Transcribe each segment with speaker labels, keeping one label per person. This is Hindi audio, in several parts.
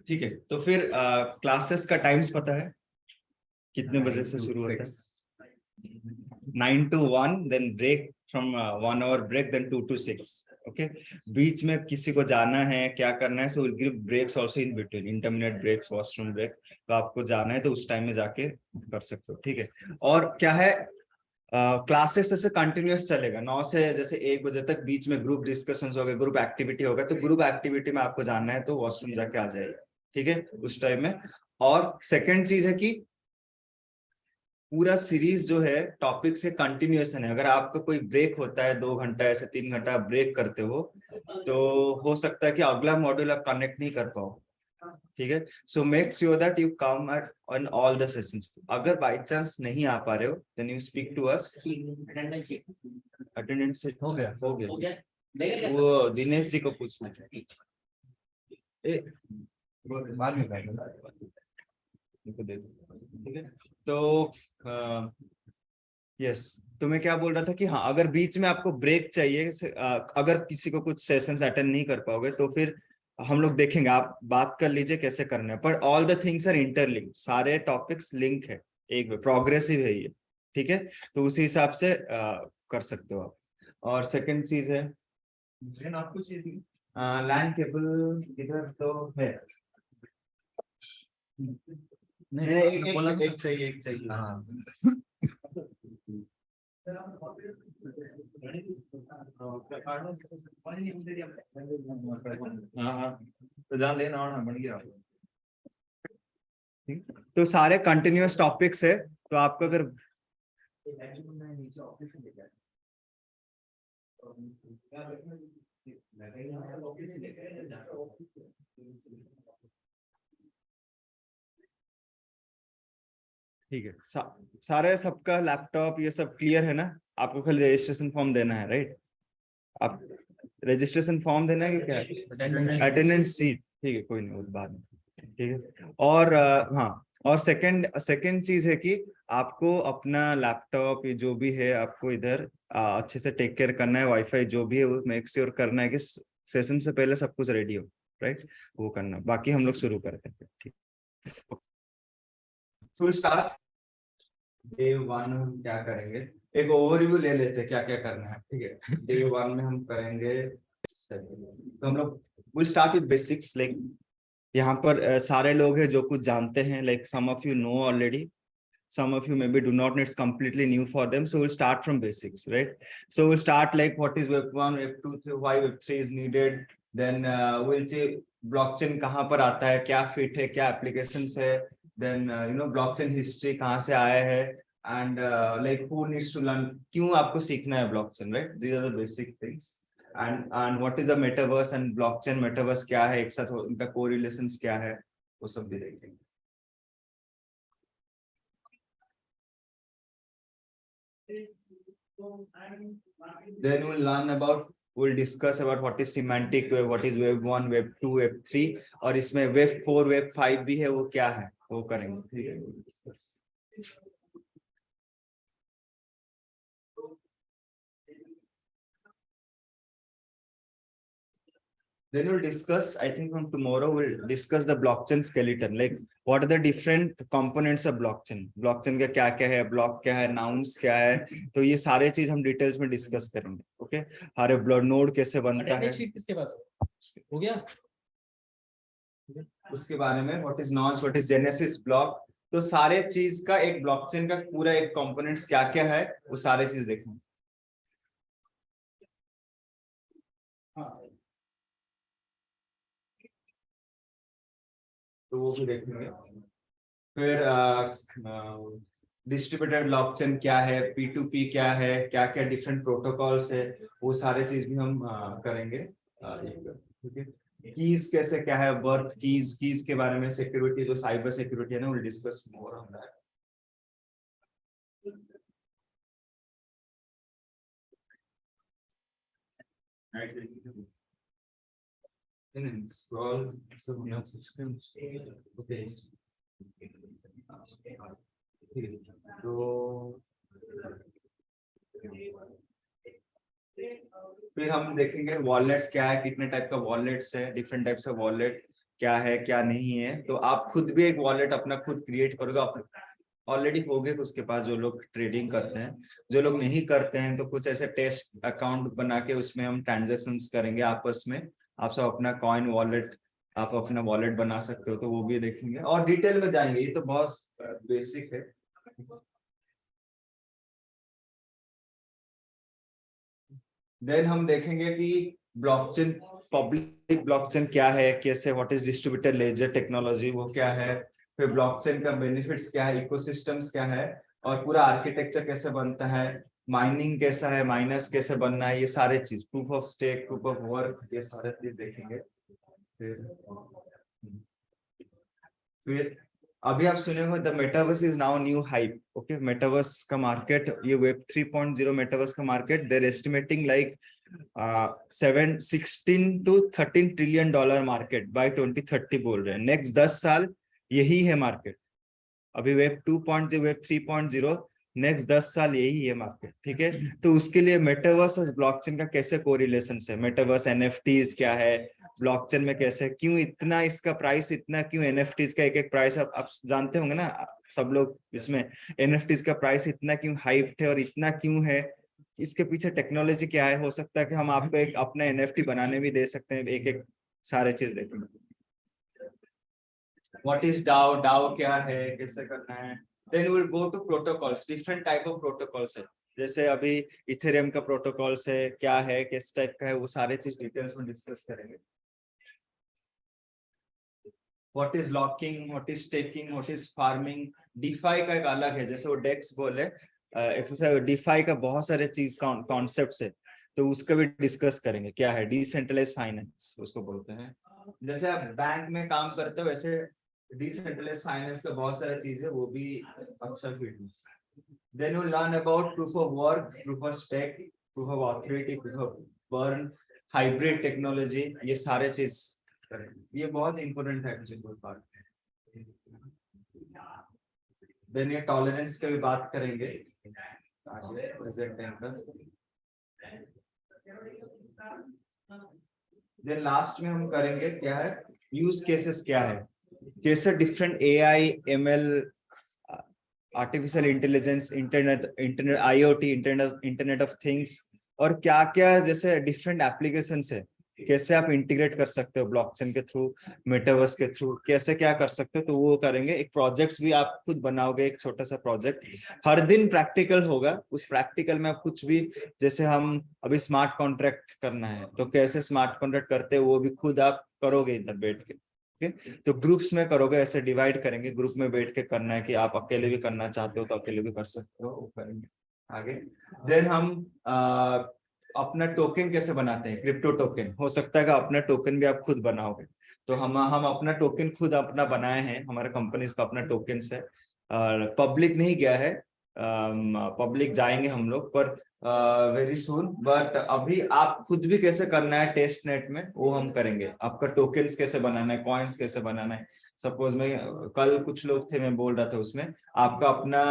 Speaker 1: ठीक है, तो फिर क्लासेस का टाइम्स पता है कितने बजे से शुरू होता है? 9 to 1, then break from 1 hour break, then 2 to 6. Okay, बीच में किसी को जाना है, क्या करना है, so will give breaks also in between, intermittent breaks, washroom break, तो आपको जाना है तो उस टाइम में जाके कर सकते हो, ठीक है। और क्या है, क्लासेस ऐसे कंटिन्यूअस चलेगा 9 से जैसे 1 बजे तक, बीच में ग्रुप डिस्कशंस हो गए, ग्रुप एक्टिविटी होगा, तो ग्रुप एक्टिविटी में आपको जाना है तो वॉशरूम जाके आ जाएगा, ठीक है, उस टाइम में। और सेकंड चीज है कि पूरा सीरीज जो है टॉपिक से कंटिन्यूएशन है। अगर आपका कोई ब्रेक होता है 2 घंटा ऐसे 3 घंटा ब्रेक करते हो, तो हो सकता है कि अगला मॉड्यूल आप कनेक्ट नहीं कर पाओ, ठीक है। So make sure that you come at on all the sessions. अगर बाय चांस नहीं आ पा रहे हो, then you speak to us. Attendance हो गया। वो दिनेश जी को पूछना है, बाद में ठीक है। तो यस, तो मैं क्या बोल रहा था कि हाँ, अगर बीच में आपको ब्रेक चाहिए, अगर किसी को कुछ सेशंस अटेंड नहीं कर पाओगे, तो फिर हम लोग देखेंगे, आप बात कर लीजिए कैसे करना है। पर all the things are interlinked, सारे टॉपिक्स लिंक है, एक प्रोग्रेसिव है ये, ठीक है। तो उसी हिसाब से कर सकते हो आप। और सेकंड चीज है, आपको चाहिए लैंड केबल इधर तो है नहीं, एक चाहिए हाँ। हाँ, तो जान लेना और बन गया। तो सारे कंटिन्यूअस टॉपिक्स है, तो आपको अगर ठीक है, सारे सबका लैपटॉप ये सब क्लियर है ना? आपको खाली रजिस्ट्रेशन फॉर्म देना है, राइट? आप रजिस्ट्रेशन फॉर्म देना है कि क्या? अटेंडेंस शीट, ठीक है, कोई नहीं, वो बाद में, ठीक है। और हाँ, और सेकंड चीज है कि आपको अपना लैपटॉप जो भी है आपको इधर अच्छे से टेक केयर करना है। वाईफाई जो भी है वो मेक श्योर करना है कि सेशन से पहले सब कुछ रेडी हो, राइट? वो करना, बाकी हम लोग शुरू करते हैं, ठीक। सो स्टार्ट डे 1 हम क्या करेंगे, एक ओवरव्यू ले लेते हैं क्या क्या करना है, ठीक है। डे 1 में हम करेंगे, तो हम लोग will start with basics. Like यहाँ पर सारे लोग हैं जो कुछ जानते हैं, like some of you know already, some of you maybe do not know, it's completely new for them, so we'll start from basics, right? So we'll start like what is web 1, web 2, why web 3 is needed, then we'll see blockchain कहाँ पर आता है, क्या fit है, क्या applications है, then blockchain history कहाँ से आया है, and like who needs to learn, क्यों आपको सीखना है blockchain, right? These are the basic things. And what is the metaverse and blockchain metaverse क्या है, एक साथ उनका correlations क्या है, वो सब भी देखेंगे। Then we'll discuss about what is semantic web, what is web 1, web 2, web 3, और इसमें web 4, web 5 भी है, वो क्या है वो करेंगे, ठीक है। Then we'll discuss, I think from tomorrow we'll discuss the blockchain skeleton, like what are the different components of blockchain, blockchain का क्या क्या है, block क्या है, nouns क्या है, तो ये सारे चीज हम डिटेल्स में डिस्कस करेंगे, ओके। हर ब्लड नोड कैसे बनता है, किसके पास हो गया, उसके बारे में, what is nonce, what is genesis block, तो सारे चीज का एक ब्लॉकचेन का पूरा एक कंपोनेंट्स क्या क्या है, वो सारे चीज देखेंगे। तो वो भी देखेंगे। फिर डिस्ट्रीब्यूटेड ब्लॉकचेन क्या है, P2P क्या है, क्या क्या डिफरेंट प्रोटोकॉल्स है, वो सारे चीज भी हम करेंगे, ठीक है। कीज कैसे क्या है, बर्थ कीज के बारे में, सिक्योरिटी जो साइबर सिक्योरिटी है ना, will discuss more on that. Scroll okay. तो फिर हम देखेंगे वॉलेट्स क्या है, कितने टाइप का वॉलेट्स है, डिफरेंट टाइप्स ऑफ वॉलेट, क्या है क्या नहीं है। तो आप खुद भी एक वॉलेट अपना खुद क्रिएट करोगे। आप ऑलरेडी होगे उसके पास जो लोग ट्रेडिंग करते हैं। जो लोग नहीं करते हैं तो कुछ ऐसे टेस्ट अकाउंट बना के उसमें हम ट्रांजेक्शन्स करेंगे आपस में। आप सब अपना कॉइन वॉलेट, आप अपना वॉलेट बना सकते हो, तो वो भी देखेंगे और डिटेल में जाएंगे। ये तो बहुत बेसिक है। देन हम देखेंगे कि ब्लॉकचेन, पब्लिक ब्लॉकचेन क्या है, कैसे, what is distributed laser technology, वो क्या है, फिर ब्लॉकचेन का बेनिफिट्स क्या है, इकोसिस्टम्स क्या है, और पूरा आर्किटेक्चर कैसे बनता है, माइनिंग कैसा है, माइनर्स कैसे बनना है, ये सारे चीज, proof of stake, proof of work, ये सारे चीज देखेंगे। फिर अभी आप सुने होंगे the metaverse is now new hype. Okay, metaverse का मार्केट, ये वेब 3.0 मेटावर्स का market, there estimating like 7 16 to 13 trillion dollar market by 2030 बोल रहे हैं। नेक्स्ट 10 साल यही है मार्केट। अभी वेब 2.0, वेब 3.0, नेक्स्ट 10 साल यही है मार्केट। ठीक है, तो उसके लिए मेटावर्स और ब्लॉकचेन का कैसे कोरिलेशन है, मेटावर्स एनएफटीज क्या है, ब्लॉकचेन में कैसे, क्यों इतना इसका प्राइस, इतना क्यों एनएफटीज का एक एक प्राइस, आप जानते होंगे ना सब लोग, इसमें एनएफटीज का प्राइस इतना क्यों हाइप है और इतना क्यों है, इसके पीछे टेक्नोलॉजी क्या है। हो सकता है कि हम आपको एक अपना एनएफटी बनाने भी दे सकते हैं, एक एक सारे चीज देखेंगे। व्हाट इज डाओ, डाओ क्या है, कैसे करना है। Then we will go to protocols, different type of protocols है। जैसे अभी इथेरियम का प्रोटोकॉल्स है, क्या है, किस टाइप का है, वो सारे चीज डिटेल्स में डिस्कस करेंगे। What is locking, what is staking, what is farming. DeFi का एक अलग है, जैसे वो डेक्स बोले एक्सरसाइज, डिफाई का बहुत सारे चीज कॉन्सेप्ट्स है, तो उसका भी डिस्कस करेंगे। क्या है डिसेंट्रलाइज फाइनेंस उसको बोलते हैं। जैसे आप बैंक में काम करते हो वैसे डिसेंट्रलाइज फाइनेंस का बहुत सारा चीज है, वो भी अच्छा फील्ड है। Then you learn about proof of work, proof of stake, proof of authority, proof of burn, hybrid technology, ये सारे चीज करेंगे। ये बहुत इंपॉर्टेंट है एक्चुअली पार्ट। देन ये टॉलरेंस की भी बात करेंगे प्रेजेंट टाइम पर। देन लास्ट में हम करेंगे क्या है, यूज केसेस क्या है, कैसे different AI, ML, artificial intelligence, internet IoT, internet of things, और क्या क्या जैसे डिफरेंट एप्लीकेशंस है, कैसे आप इंटीग्रेट कर सकते हो ब्लॉकचेन के थ्रू, मेटावर्स के थ्रू, कैसे क्या कर सकते हो, तो वो करेंगे। एक प्रोजेक्ट्स भी आप खुद बनाओगे, एक छोटा सा प्रोजेक्ट, हर दिन प्रैक्टिकल होगा। उस प्रैक्टिकल में आप कुछ भी, जैसे हम अभी स्मार्ट कॉन्ट्रैक्ट करना है, तो कैसे स्मार्ट कॉन्ट्रैक्ट करते हैं वो भी खुद आप करोगे इधर बैठ के। तो ग्रुप्स में करोगे, ऐसे डिवाइड करेंगे, ग्रुप में बैठ के करना है, कि आप अकेले भी करना चाहते हो तो अकेले भी कर सकते हो, वो करेंगे आगे। देन हम अपना टोकन कैसे बनाते हैं, क्रिप्टो टोकन, हो सकता है कि अपना टोकन भी आप खुद बनाओगे। तो हम अपना टोकन खुद अपना बनाए हैं, हमारे कंपनीज का अपना टोकन है, पब्लिक नहीं गया है, पब्लिक जाएंगे हम लोग पर वेरी सुन। बट अभी आप खुद भी कैसे करना है टेस्ट नेट में, वो हम करेंगे। आपका टोकन्स कैसे बनाना है, कॉइन्स कैसे बनाना है। सपोज में कल कुछ लोग थे, मैं बोल रहा था उसमें, आपका अपना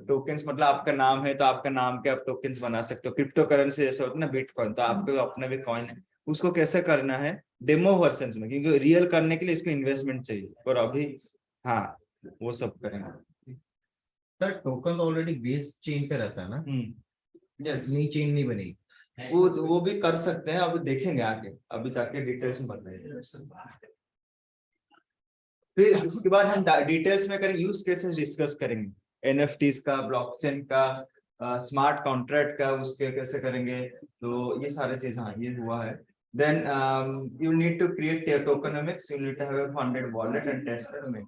Speaker 1: टोकन्स, मतलब आपका नाम है तो आपका नाम के आप टोकन्स बना सकते हो। क्रिप्टो करेंसी जैसे होता है ना बिटकॉइन, तो आपका अपना भी कॉइन है, उसको कैसे करना है डेमो वर्जन में, क्योंकि रियल करने के लिए इसको इन्वेस्टमेंट चाहिए, और अभी हाँ वो सब करेंगे।
Speaker 2: सर टोकन तो ऑलरेडी बेस चेन पे रहता है ना,
Speaker 1: यस,
Speaker 2: नई चेन नहीं बनेगी।
Speaker 1: वो भी कर सकते हैं, अभी देखेंगे आगे, अभी जाके डिटेल्स में बताएंगे। फिर उसके बाद हम डिटेल्स में करेंगे, यूज केसेस डिस्कस करेंगे, एनएफटीज का, ब्लॉकचेन का, स्मार्ट कॉन्ट्रैक्ट का, उसके कैसे करेंगे, तो ये सारे चीज, हाँ ये हुआ है। Then you need to create tokenomics, you need to have a funded wallet and tested.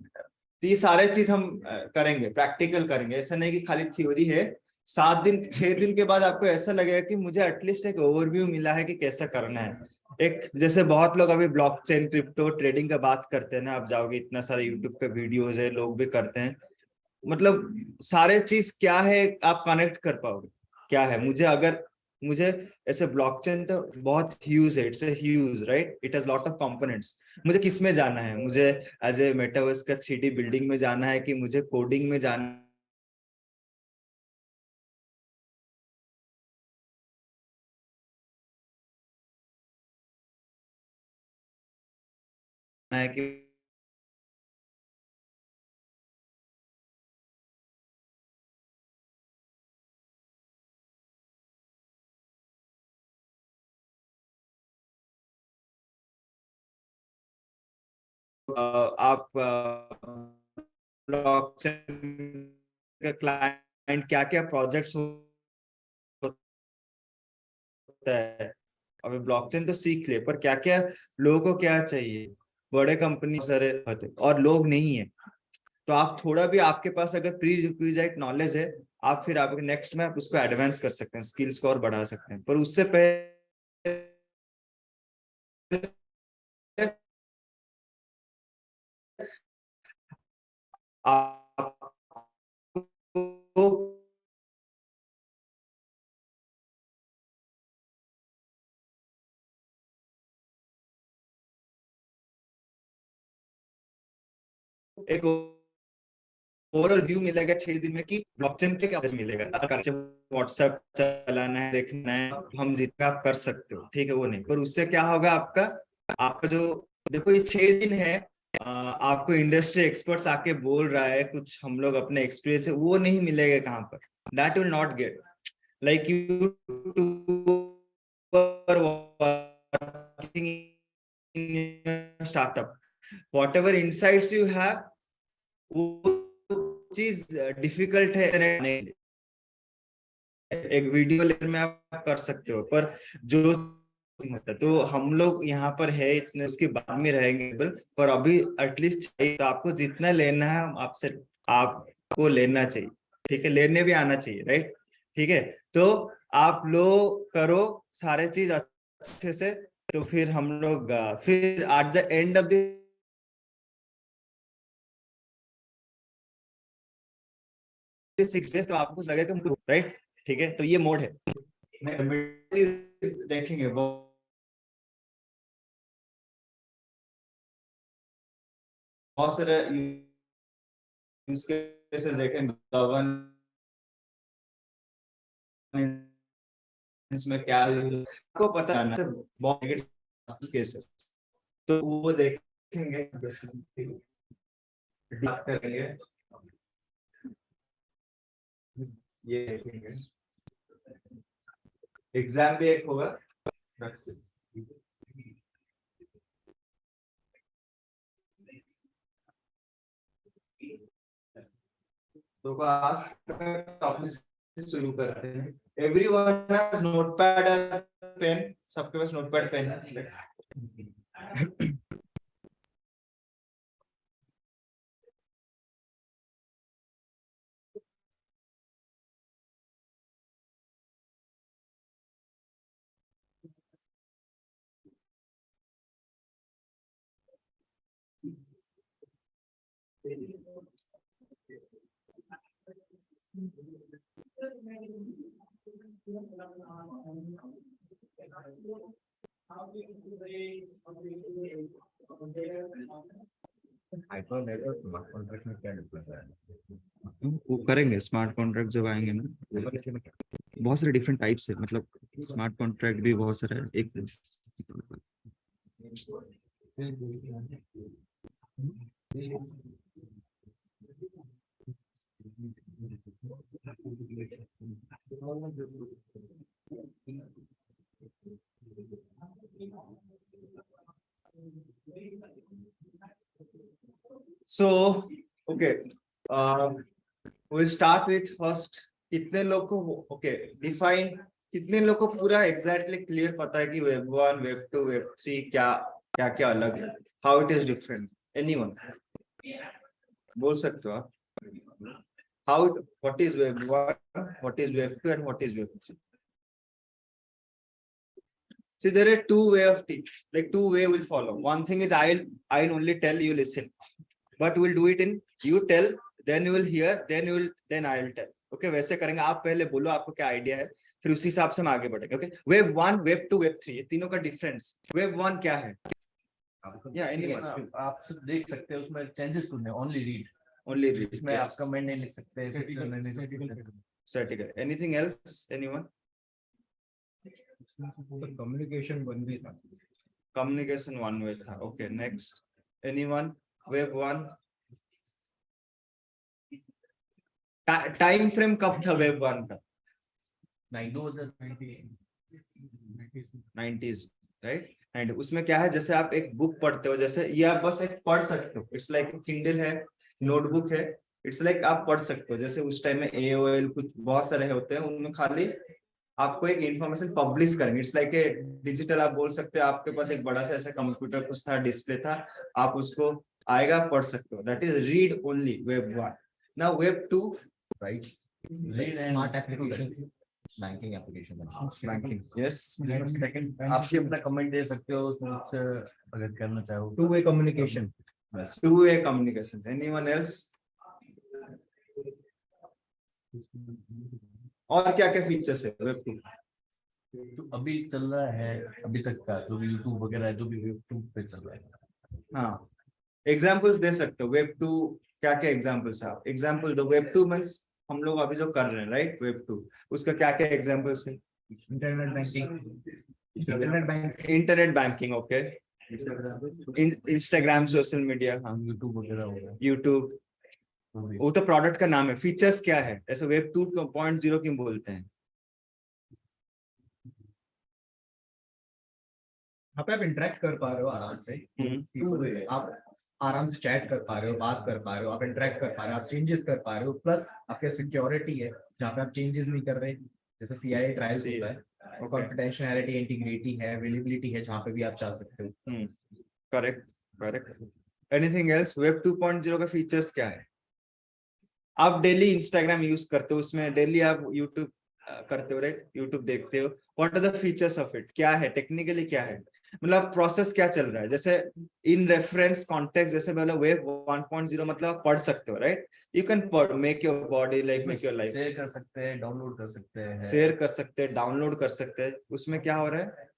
Speaker 1: तो ये सारे चीज हम करेंगे, प्रैक्टिकल करेंगे। ऐसा नहीं कि खाली थ्योरी है। 7 दिन 6 दिन के बाद आपको ऐसा लगेगा कि मुझे एटलीस्ट एक ओवरव्यू मिला है कि कैसा करना है। एक जैसे बहुत लोग अभी ब्लॉकचेन, क्रिप्टो ट्रेडिंग का बात करते हैं ना, आप जाओगे इतना सारा यूट्यूब पे वीडियोस है, लोग भी करते हैं, मतलब सारे चीज क्या है आप कनेक्ट कर पाओगे क्या है। मुझे ऐसे ब्लॉकचेन तो बहुत ह्यूज है, it's a huge right, it has lot of components. मुझे किस में जाना है, मुझे एज ए मेटावर्स का 3D बिल्डिंग में जाना है, कि मुझे कोडिंग में जाना है कि आप ब्लॉकचेन का क्लाइंट क्या क्या प्रोजेक्ट्स होता है, अभी ब्लॉकचेन तो सीख ले, पर क्या क्या लोगों को क्या चाहिए, बड़े कंपनी सारे होते और लोग नहीं है। तो आप थोड़ा भी आपके पास अगर प्रीरिक्विजिट नॉलेज है, आप फिर आप नेक्स्ट में आप उसको एडवांस कर सकते हैं, स्किल्स को और बढ़ा सकते हैं, पर उससे पहले आपको एक ओवरऑल व्यू मिलेगा 6 दिन में कि ब्लॉकचेन के क्या मिलेगा। व्हाट्सएप चलाना है, देखना है, हम जितना आप कर सकते हो, ठीक है, वो नहीं, पर उससे क्या होगा आपका आपका जो, देखो ये 6 दिन है, आपको इंडस्ट्री एक्सपर्ट्स आके बोल रहा है कुछ, हम लोग अपने एक्सपीरियंस से, वो नहीं मिलेगा कहाँ पर, that will not gate, like you startup, what ever insights you have, वो चीज डिफिकल्ट है नहीं, एक वीडियो लेक्चर में आप कर सकते हो, पर जो होता है, तो हम लोग यहाँ पर है इतने, उसके बाद में रहेंगे, पर अभी एटलीस्ट चाहिए, तो आपको जितना लेना है आपसे, आपको लेना चाहिए, ठीक है, लेने भी आना चाहिए, राइट, ठीक है, तो आप लोग करो सारे चीज अच्छे से, तो फिर हम लोग फिर at the end of the 6 days तो आपको कुछ लगेगा, राइट, ठीक है, तो ये मोड है, देखेंगे वो बहुत सारे यूज केसेस देखेंगे, गवर्नेंस में क्या आपको पता है ना, बहुत केसेस, तो वो देखेंगे, बात करेंगे, ये देखेंगे, एग्जाम भी एक होगा, तो आज टॉपिक से शुरू करते हैं। एवरीवन हैज नोटपैड और पेन, सबके पास नोटपैड पेन है।
Speaker 2: हाइपर नेटवर्क स्मार्ट कॉन्ट्रैक्ट में क्या डिफरेंस है?
Speaker 1: वो करेंगे स्मार्ट कॉन्ट्रैक्ट जब आएंगे ना, बहुत सारे डिफरेंट टाइप्स है, मतलब स्मार्ट कॉन्ट्रैक्ट भी बहुत सारे हैं, एक so okay, we'll start with first, कितने लोग को ओके डिफाइन, कितने लोग को पूरा एग्जैक्टली क्लियर पता है कि वेब 1 वेब 2 वेब 3 क्या क्या क्या अलग है, how it is different, anyone बोल सकते हो आप, how what is web 1, what is web 2 and what is web 3? See, there are two way of like two way will follow. One thing is I'll only tell you listen, but we'll do it in you tell, then you will hear, then I'll tell. Okay, वैसे करेंगे, आप पहले बोलो आपको क्या आइडिया है, फिर उसी हिसाब से हम आगे बढ़ेंगे। ओके, वेब 1 वेब 2 वेब 3 ये तीनों का डिफरेंस, वेब 1 क्या है, या एनीवन
Speaker 2: आप सब देख सकते हैं, उसमें चेंजेस कुछ नहीं, ओनली रीड,
Speaker 1: ओनली रीड,
Speaker 2: इसमें आप कमेंट नहीं लिख सकते,
Speaker 1: certificate, anything else, anyone?
Speaker 2: Communication one way था,
Speaker 1: कम्युनिकेशन वन वे था, okay, next Anyone? Web 1? Time frame कब था वेब 1 का? 90s, right? एंड उसमें क्या है, जैसे आप एक बुक पढ़ते हो, जैसे ये आप बस एक पढ़ सकते हो, इट्स लाइक किंडल है, नोटबुक है, इट्स लाइक आप पढ़ सकते हो। जैसे उस टाइम में AOL कुछ बहुत सारे होते हैं, उनमें खाली आपको एक इंफॉर्मेशन पब्लिश करेंगे, इट्स लाइक ए डिजिटल, आप बोल सकते हो आपके पास एक बड़ा सा ऐसा कंप्यूटर कुछ था, डिस्प्ले था, आप उसको आएगा पढ़ सकते हो, that is read only web 1। Now web 2,
Speaker 2: right? Smart applications, banking application.
Speaker 1: Banking, yes.
Speaker 2: Second, आप भी अपना कमेंट दे सकते हो उसमें से अगर करना चाहो।
Speaker 3: Two-way communication.
Speaker 2: बस
Speaker 1: Two-way communication. Anyone else? और क्या क्या फीचर्स है वेब 2?
Speaker 2: जो अभी चल रहा है अभी तक का जो भी यूट्यूब वगैरह है, जो भी यूट्यूब पे चल रहा है।
Speaker 1: हाँ, एग्जाम्पल्स दे सकते हो वेब 2, क्या क्या एग्जाम्पल्स है? एग्जाम्पल दो। वेब 2 मीन्स हम लोग अभी जो कर रहे हैं, राइट? वेब 2 उसका क्या क्या एग्जाम्पल्स है?
Speaker 3: Internet banking.
Speaker 1: Internet banking, okay. Instagram, social media, हाँ,
Speaker 2: यूट्यूब वगैरह हो गया।
Speaker 1: यूट्यूब, वो तो प्रोडक्ट का नाम है। फीचर्स क्या है? ऐसे वेब 2.0 क्यों बोलते हैं?
Speaker 3: यहाँ पे आप इंटरेक्ट कर पा रहे हो आराम से, आप आराम से चैट कर पा रहे हो, बात कर पा रहे हो, आप इंटरेक्ट कर पा रहे हो, आप चेंजेस कर पा रहे हो, प्लस आपके सिक्योरिटी है जहाँ पे आप चेंजेस नहीं कर रहे, जैसे CIA ट्रायल्स होता है, और कॉन्फिडेंशियलिटी, इंटीग्रिटी है, अवेलेबिलिटी है, जहाँ पे भी आप जा सकते हो।
Speaker 1: Correct, correct. Anything else? Web 2.0 का फीचर्स क्या है? आप डेली इंस्टाग्राम यूज करते हो, उसमें डेली आप यूट्यूब करते हो, राइट? यूट्यूब देखते हो, what are the features of it? क्या है टेक्निकली, क्या है मतलब प्रोसेस क्या चल रहा है? जैसे इन रेफरेंस कॉन्टेक्स्ट, जैसे बोला वेब 1.0 मतलब आप पढ़ सकते हो, right? You can make your body like, make your life,
Speaker 2: share कर सकते हैं, डाउनलोड कर सकते हैं,
Speaker 1: शेयर कर सकते हैं, डाउनलोड कर सकते हैं। उसमें क्या हो रहा है?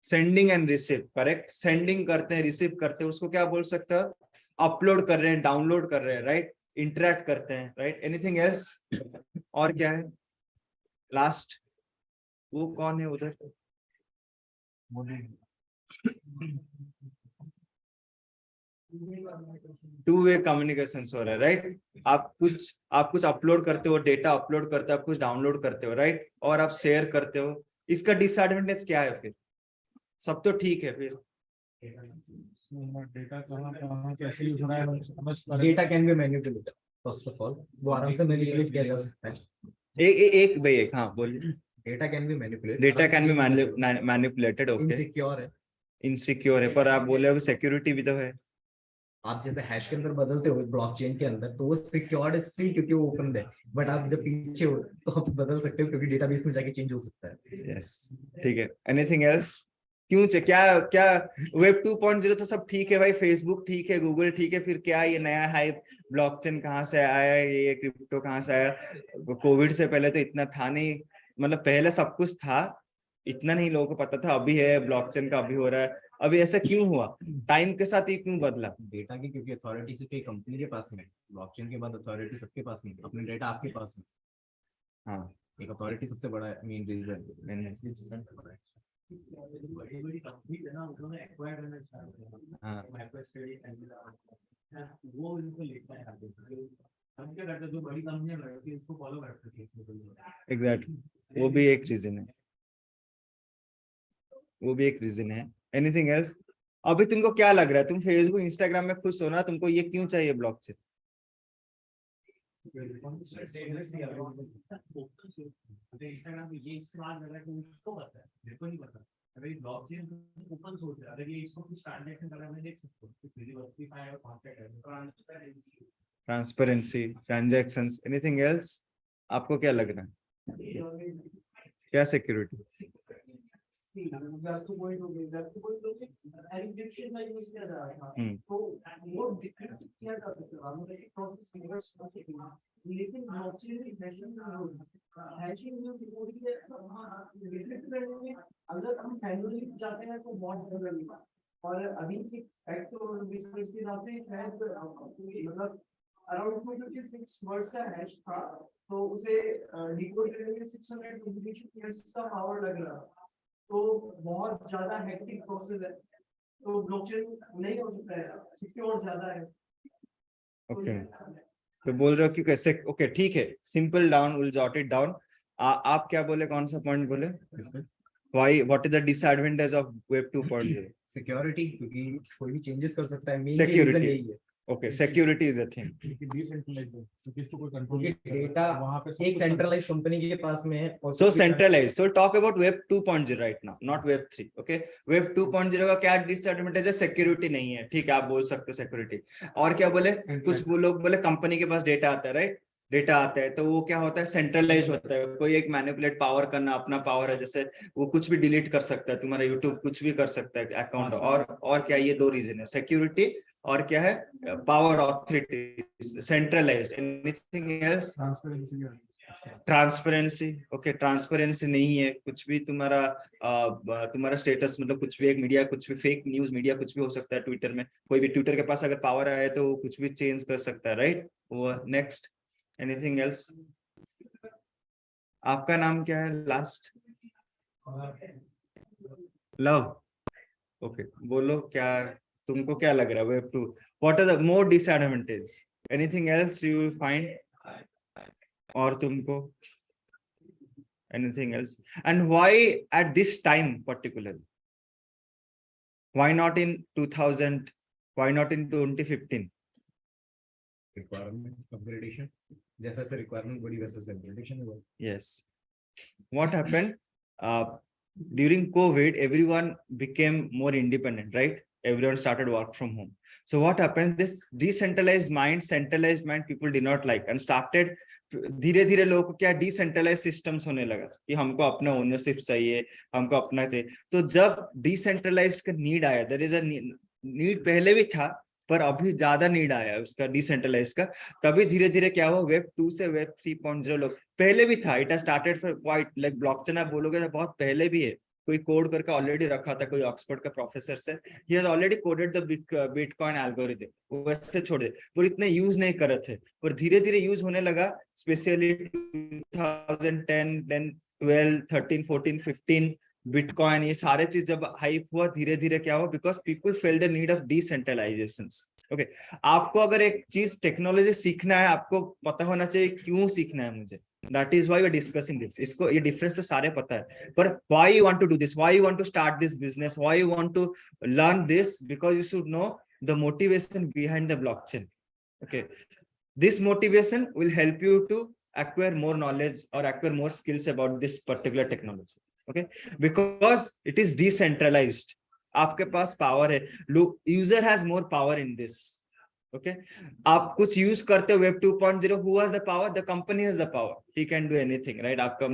Speaker 1: Sending end receive, correct? Sending करते हैं, रिसीव करते हैं, उसको क्या बोल सकते हो? अपलोड कर रहे हैं, डाउनलोड कर रहे हैं, राइट? इंटरेक्ट करते हैं, राइट? Anything else? और क्या है लास्ट? वो कौन है उधर? टू वे कम्युनिकेशन हो रहा है, राइट? आप कुछ अपलोड करते हो, डेटा अपलोड करते हो, आप कुछ डाउनलोड करते हो, राइट? और आप शेयर करते हो। इसका डिसएडवांटेज क्या है फिर? सब तो ठीक है फिर।
Speaker 3: Data can be manipulated, first of all वो आराम से मैनिपुलेट किया जा सकता है।
Speaker 1: एक भाई, एक, हाँ बोलिए।
Speaker 3: Data can be manipulated,
Speaker 1: data can be manipulated, okay.
Speaker 3: Insecure है।
Speaker 1: इनसिक्योर है, पर आप बोले अब सिक्योरिटी भी तो है।
Speaker 3: आप जैसे हैश के अंदर बदलते हो ब्लॉकचेन के अंदर, तो वो सिक्योर्ड स्टिल क्योंकि वो ओपन है, बट आप जब पीछे हो तो आप बदल सकते हो क्योंकि डेटाबेस में जाके चेंज हो सकता है।
Speaker 1: यस, ठीक है। Anything else? क्यों क्या क्या? वेब 2.0 तो सब ठीक है भाई, फेसबुक ठीक है, गूगल ठीक है, फिर क्या ये नया हाइप ब्लॉकचेन कहाँ से आया, ये क्रिप्टो कहाँ से आया? कोविड से पहले तो इतना था नहीं, मतलब पहले सब कुछ था, इतना नहीं लोगों को पता था, अभी है ब्लॉकचेन का, अभी हो रहा है। अभी ऐसा क्यों हुआ? टाइम के साथ ये क्यों बदला?
Speaker 3: डेटा की क्योंकि अथॉरिटी सिर्फ एक कंपनी के पास नहीं, ब्लॉकचेन के बाद अथॉरिटी सबके पास नहीं, अपने डेटा आपके पास नहीं।
Speaker 1: हाँ,
Speaker 3: एक अथॉरिटी सबसे बड़ा मेन रीजन।
Speaker 4: बड़ी कंपनी है ना, उन्होंने एक्वायर करना
Speaker 1: हाँ,
Speaker 4: वो इनको लेता है आगे। हम क्या करते हैं, जो बड़ी कंपनियां करती है उसको फॉलो करते हैं।
Speaker 1: एग्जैक्टली, वो भी एक रीजन है, वो भी एक रीजन है। Anything else? अभी तुमको क्या लग रहा है? तुम फेसबुक इंस्टाग्राम में खुश हो ना, तुमको ये क्यों चाहिए ब्लॉकचेन?
Speaker 4: इंस्टाग्राम पे ये इस्तेमाल कर रहा है तो उसको पता है, मेरे को नहीं पता। अगर ये ब्लॉकचेन ओपन सोर्स है, अगर ये इसको कुछ ट्रांजैक्शन कर रहा है, मैं देख सकता हूँ कुछ वेरीफाई और कॉन्टैक्ट है, transparency,
Speaker 1: transparency, transactions, anything else? आपको क्या लग रहा है? क्या सिक्योरिटी?
Speaker 4: एन्क्रिप्शन का यूज किया जा रहा है, तो वो डिक्रिप्ट किया जा सकता है, प्रोसेस रिवर्स हो सकती है, लेकिन ब्लॉकचेन में हैशिंग नहीं होगी। हैशिंग जो सिक्योरिटी है, डिक्रिप्ट करने में अगर हम मैन्युअली जाते हैं तो बहुत ज्यादा लगेगा, और अभी की फैक्ट और रिसर्च के हिसाब से शायद मतलब अराउंड 256 वर्ड्स का हैश था, तो उसे डिकोड करने में 600 कंप्यूटेशन यूनिट्स का पावर लग रहा, तो बहुत ज्यादा हेक्टिक प्रोसेस है। तो ब्लॉकचेन नहीं हो सकता है, सिक्योर ज्यादा है।
Speaker 1: ओके, तो बोल रहे हो कि कैसे? ओके ठीक है, simple down, will jot it down. आप क्या बोले, कौन सा पॉइंट बोले? Why, what is the disadvantage of web 2.0?
Speaker 3: Security, क्योंकि कोई भी चेंजेस कर सकता है, मेन
Speaker 1: Security.
Speaker 3: रीजन यही है।
Speaker 1: Okay, security is a thing.
Speaker 3: Data एक सेंट्रलाइज कंपनी के पास में है और
Speaker 1: So centralized. So talk about Web 2.0 right now, not Web 3. Okay. Web 2.0 का क्या डिसएडवांटेज है? सिक्योरिटी नहीं है, ठीक है, आप बोल सकते हो सिक्योरिटी। और क्या बोले? कुछ लोग बोले कंपनी के पास डेटा आता है, राइट? डेटा आता है तो वो क्या होता है? सेंट्रलाइज होता है। कोई एक मैनिपुलेट पावर करना अपना पावर है, जैसे वो कुछ भी डिलीट कर सकता है, तुम्हारा यूट्यूब कुछ भी कर सकता है अकाउंट। और क्या, ये दो रीजन है, सिक्योरिटी और क्या है? Power, authority, centralised. Anything else? Transparency. Okay, transparency नहीं है, कुछ भी तुम्हारा स्टेटस, मतलब कुछ भी एक मीडिया, कुछ भी फेक न्यूज मीडिया कुछ भी हो सकता है। ट्विटर में कोई भी, ट्विटर के पास अगर पावर आया है तो वो कुछ भी चेंज कर सकता है, राइट? वो नेक्स्ट, एनीथिंग एल्स? आपका नाम क्या है लास्ट? लव। ओके, बोलो क्या तुमको क्या लग रहा है web 2? What are the more disadvantage? Anything else you will find? और तुमको anything else? And why at this time particularly? Why not in 2000? Why not in 2015?
Speaker 3: Requirement upgradation, जैसा से रिक्वायरमेंट बढ़ी वैसे से अपग्रेडेशन हुआ।
Speaker 1: Yes. What happened? During COVID, everyone became more independent, right? Everyone started work from home. So what happened? This decentralized mind, centralized mind, people did not like and started धीरे धीरे लोगों को क्या डिसेंट्रलाइज सिस्टम्स होने लगा कि हमको अपना ओनरशिप चाहिए, हमको अपना चाहिए। तो जब डिसेंट्रलाइज्ड का नीड आया, देयर इज अ नीड पहले भी था पर अभी ज्यादा नीड आया उसका डिसेंट्रलाइज का, तभी धीरे धीरे क्या हुआ, वेब 2 से वेब 3.0 लोग, पहले भी था, it started for quite like blockchain आप बोलोगे तो बहुत पहले भी है, कोई कोड करके ऑलरेडी रखा था, कोई ऑक्सफोर्ड का प्रोफेसर से, he has already coded the bitcoin algorithm, वो वैसे छोड़े, पर इतने यूज नहीं कर रहे थे, पर धीरे धीरे यूज होने लगा, स्पेशली 2010, 12, 13, 14, 15 बिटकॉइन, ये सारे चीज जब हाइप हुआ, धीरे धीरे क्या हुआ, because people fail the need of decentralization. Okay, आपको अगर एक चीज टेक्नोलॉजी सीखना है, आपको पता होना चाहिए क्यों सीखना है मुझे, that is why we are discussing this. इसको ये डिफरेंस तो सारे पता है, पर why you want to do this, why you want to start this business, why you want to learn this, because you should know the motivation behind the blockchain. Okay, this motivation will help you to acquire more knowledge or acquire more skills about this particular technology. Okay, because it is decentralized, आपके पास पावर है, user has more power in this. Okay, आप कुछ यूज करते हो web 2.0, who has the power? The company has the power, he can do anything, right? आपका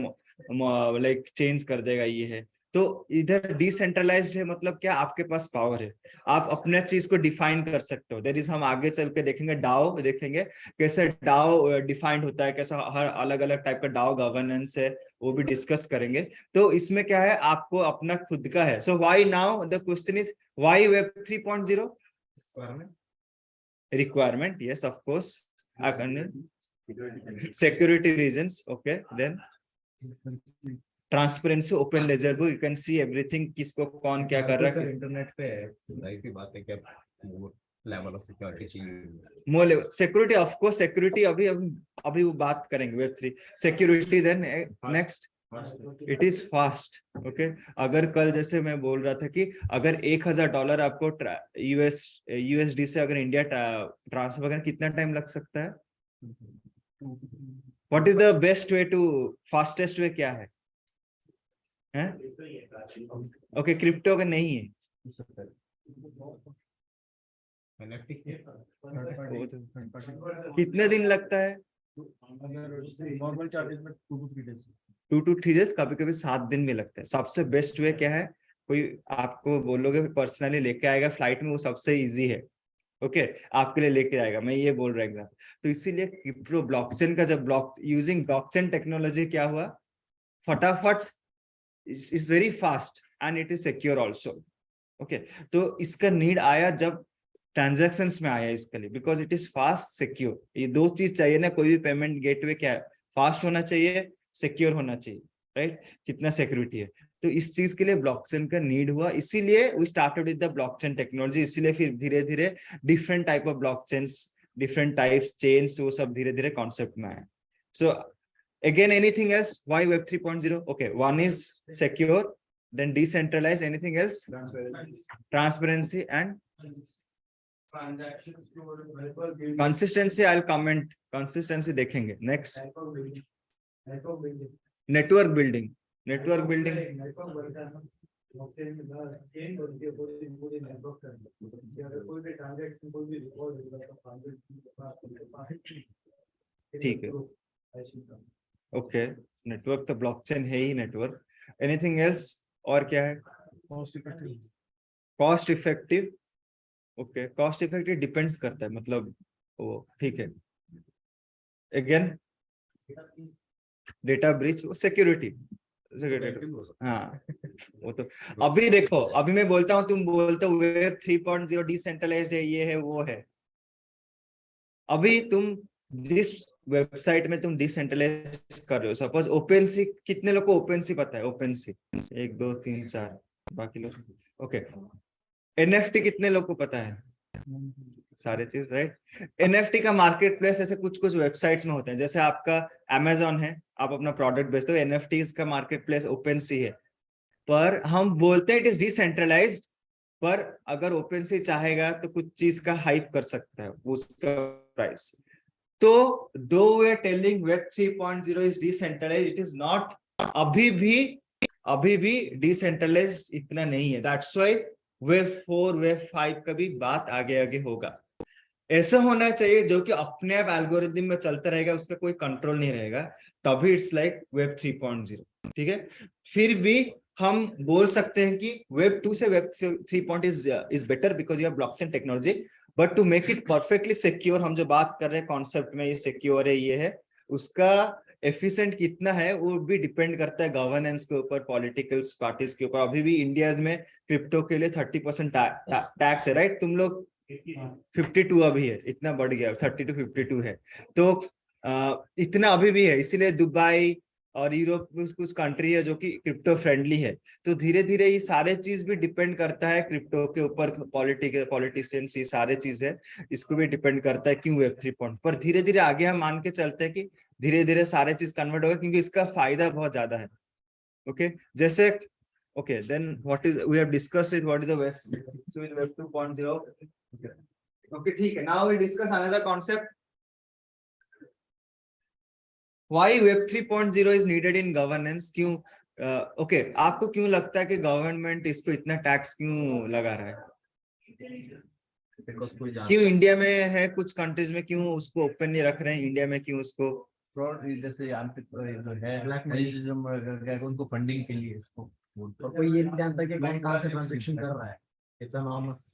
Speaker 1: लाइक चेंज कर देगा, ये है। तो इधर डिसेंट्रलाइज्ड है, मतलब क्या, आपके पास पावर है, आप अपने चीज को डिफाइन कर सकते हो। दैट इज, हम आगे चल के देखेंगे डाओ, देखेंगे कैसे डाओ डिफाइंड होता है, कैसा हर अलग अलग टाइप का डाओ गवर्नेंस है, वो भी डिस्कस करेंगे। तो इसमें क्या है, आपको अपना खुद का है। So why now, the question is why web 3.0? Requirement, yes, of course. Security reasons, okay, then transparency, open ledger book, you can see everything, किसको कौन क्या कर रहा है।
Speaker 3: इंटरनेट पे लाइफ की बात है, क्या लेवल ऑफ सिक्योरिटी चाहिए,
Speaker 1: more security, of course security, अभी वो बात करेंगे web 3 security. Then next, it is fast. Okay, अगर कल जैसे मैं बोल रहा था कि अगर $1000 आपको यूएसडी से अगर इंडिया ट्रांसफर करना, कितना टाइम लग सकता है? What is the best way to, fastest way क्या है? ओके, क्रिप्टो का नहीं है, कितने दिन लगता है?
Speaker 2: नॉर्मल चार्जेस में 2 to 3 days।
Speaker 1: 2 to 3 days, कभी कभी 7 दिन भी लगता है। सबसे बेस्ट वे क्या है? कोई आपको बोलोगे पर्सनली लेके आएगा फ्लाइट में, वो सबसे इजी है। ओके, आपके लिए लेके आएगा, मैं ये बोल रहा हूँ एग्जाम्पल। तो इसीलिए क्रिप्टो ब्लॉकचेन का जब यूजिंग ब्लॉकचेन टेक्नोलॉजी क्या हुआ, फटाफट, is very fast and it is secure also. Okay, तो इसका नीड आया जब ट्रांजैक्शंस में आया इसके लिए, because it is fast, secure. ये दो चीज चाहिए ना, कोई भी पेमेंट गेटवे क्या है, फास्ट होना चाहिए, सिक्योर होना चाहिए, राइट? कितना सिक्योरिटी है, तो इस चीज के लिए ब्लॉकचेन का नीड हुआ, इसीलिए we started with the blockchain technology. इसीलिए फिर धीरे धीरे different type of blockchains, different types chains, वो सब धीरे धीरे कॉन्सेप्ट में आए। सो again, anything else? Why web 3.0? Okay, one is secure, then decentralized. Anything else? Transparency and consistency. I'll comment consistency देखेंगे next. Network building. Network building. ठीक है, ओके। नेटवर्क तो ब्लॉकचेन है ही नेटवर्क। Anything else? और क्या है? Cost effective. Okay, cost effective depends करता है, मतलब वो ठीक है। अगेन डेटा ब्रीच, सिक्योरिटी, हाँ वो तो अभी देखो, अभी मैं बोलता हूँ, तुम बोलते हो वेब 3.0 डिसेंट्रलाइज्ड है, ये है वो है। अभी तुम जिस वेबसाइट में तुम डिसेंट्रलाइज कर रहे हो, सपोज ओपन सी, कितने लोग को ओपन सी पता है? ओपन सी 1 2 3 4, बाकी लोग ओके। एनएफटी कितने लोग को पता है? सारे चीज, राइट। एनएफटी का मार्केट प्लेस ऐसे कुछ कुछ वेबसाइट्स में होते हैं, जैसे आपका अमेजोन है, आप अपना प्रोडक्ट बेचते हो, एनएफटी का मार्केट प्लेस ओपन सी है। पर हम बोलते हैं इट इज डिसेंट्रलाइज्ड, पर अगर ओपन सी चाहेगा तो कुछ चीज का हाइप कर सकता है, उसका प्राइस। तो दो वे telling web 3.0 is decentralized, it is not, अभी भी डिसेंट्रलाइज्ड इतना नहीं है। दैट्स व्हाई वेब 4 वेब 5 का भी बात आगे आगे होगा। ऐसा होना चाहिए जो कि अपने आप एल्गोरिथम में चलता रहेगा, उसका कोई कंट्रोल नहीं रहेगा, तभी इट्स लाइक वेब 3.0। ठीक है, फिर भी हम बोल सकते हैं कि वेब 2 से web 3 is better because you have blockchain technology, but to make it perfectly secure, हम जो बात कर रहे हैं कॉन्सेप्ट में, ये सिक्योर है, ये है, उसका एफिशिएंट कितना है वो भी डिपेंड करता है गवर्नेंस के ऊपर, पॉलिटिकल पार्टीज के ऊपर। अभी भी इंडिया में क्रिप्टो के लिए 30% टैक्स है, राइट? तुम लोग 52 अभी है, इतना बढ़ गया, 30 to 52 है, तो इतना अभी भी है। इसीलिए दुबई और यूरोप में कुछ कंट्री है जो कि क्रिप्टो फ्रेंडली है। तो धीरे धीरे ये सारे चीज भी डिपेंड करता है क्रिप्टो के ऊपर, पॉलिटिशियंस, ये सारे चीज है, इसको भी डिपेंड करता है क्यों वेब 3 पर धीरे धीरे आगे हम मान के चलते हैं कि धीरे धीरे सारे चीज कन्वर्ट होगा, क्योंकि इसका फायदा बहुत ज्यादा है। ओके, जैसे okay, then what is, we have discussed it, what is the web, so in web 2.0। Okay, ठीक है, now we discuss another concept, why web 3.0 is needed in governance। क्यों ओके, आपको क्यों लगता है कि गवर्नमेंट इसको इतना टैक्स क्यों लगा रहा है? क्यों इंडिया में है, कुछ कंट्रीज में क्यों उसको ओपन नहीं रख रहे हैं, इंडिया में क्यों उसको?
Speaker 2: फ्रॉड, जैसे आंतरिक जो है ब्लैक मनी, उनको फंडिंग के लिए इसको,
Speaker 3: और कोई ये नहीं जानता कि कौन कहाँ से ट्रांजैक्शन कर रहा है। It's enormous.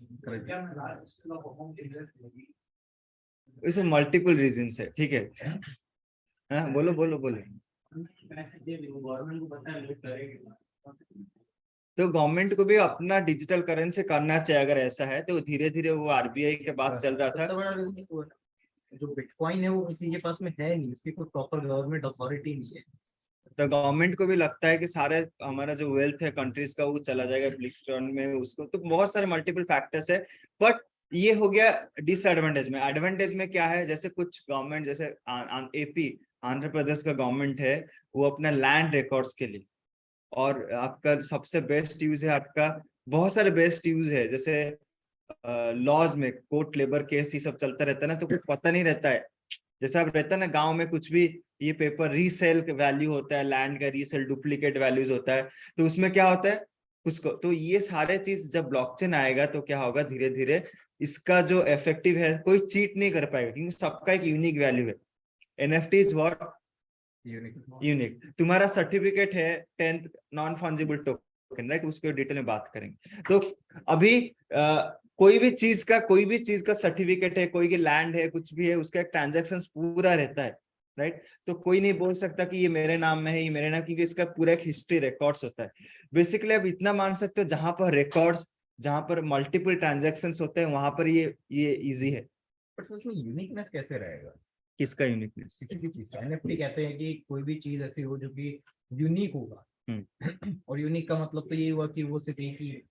Speaker 1: इसे मल्टीपल रीजंस है, ठीक है। हाँ, बोलो बोलो बोलो। तो गवर्नमेंट को भी अपना डिजिटल करेंसी करना चाहिए, अगर ऐसा है तो। धीरे धीरे वो आरबीआई के बात चल रहा था,
Speaker 3: सबसे बड़ा reason जो बिटकॉइन है वो किसी के पास में है नहीं, उसकी कोई प्रॉपर गवर्नमेंट अथॉरिटी नहीं है।
Speaker 1: तो गवर्नमेंट को भी लगता है कि सारे हमारा जो वेल्थ है कंट्रीज का वो चला जाएगा बिटकॉइन में, उसको तो बहुत सारे मल्टीपल फैक्टर्स है। बट ये हो गया डिसएडवांटेज में। एडवांटेज में क्या है, जैसे कुछ गवर्नमेंट, जैसे एपी, आंध्र प्रदेश का गवर्नमेंट है, वो अपना लैंड रिकॉर्ड्स के लिए, और आपका सबसे बेस्ट यूज है आपका, बहुत सारे बेस्ट यूज है, जैसे लॉज में कोर्ट लेबर केस ये सब चलता रहता है ना, तो कुछ पता नहीं रहता है। जैसे आप रहता है ना गांव में, कुछ भी ये पेपर रीसेल वैल्यू होता है, लैंड का रीसेल डुप्लीकेट वैल्यूज होता है, तो उसमें क्या होता है उसको, तो ये सारे चीज जब ब्लॉकचेन आएगा तो क्या होगा, धीरे धीरे इसका जो इफेक्टिव है, कोई चीट नहीं कर पाएगा, क्योंकि सबका एक यूनिक वैल्यू है। NFT is what? यूनिक। तुम्हारा सर्टिफिकेट है 10th non fungible token, right? उसके डिटेल में बात करेंगे। तो अभी कोई भी चीज का सर्टिफिकेट है, कोई की लैंड है, कुछ भी है, उसका एक ट्रांजैक्शन पूरा रहता है, राइट? तो कोई नहीं बोल सकता कि ये मेरे नाम में है, ये मेरे नाम, क्योंकि इसका पूरा एक हिस्ट्री रिकॉर्ड्स होता है। बेसिकली आप इतना मान सकते हो, जहां पर रिकॉर्ड्स, जहां पर मल्टीपल ट्रांजैक्शंस होते हैं, वहां पर ये इजी है।
Speaker 3: बट उसमें यूनिकनेस कैसे रहेगा?
Speaker 1: किसका यूनिकनेस?
Speaker 3: किसी भी चीज का। एनएफटी कहते हैं कि कोई भी चीज ऐसी हो जो कि यूनिक होगा, और यूनिक का मतलब तो ये हुआ कि वो सिर्फ एक ही है।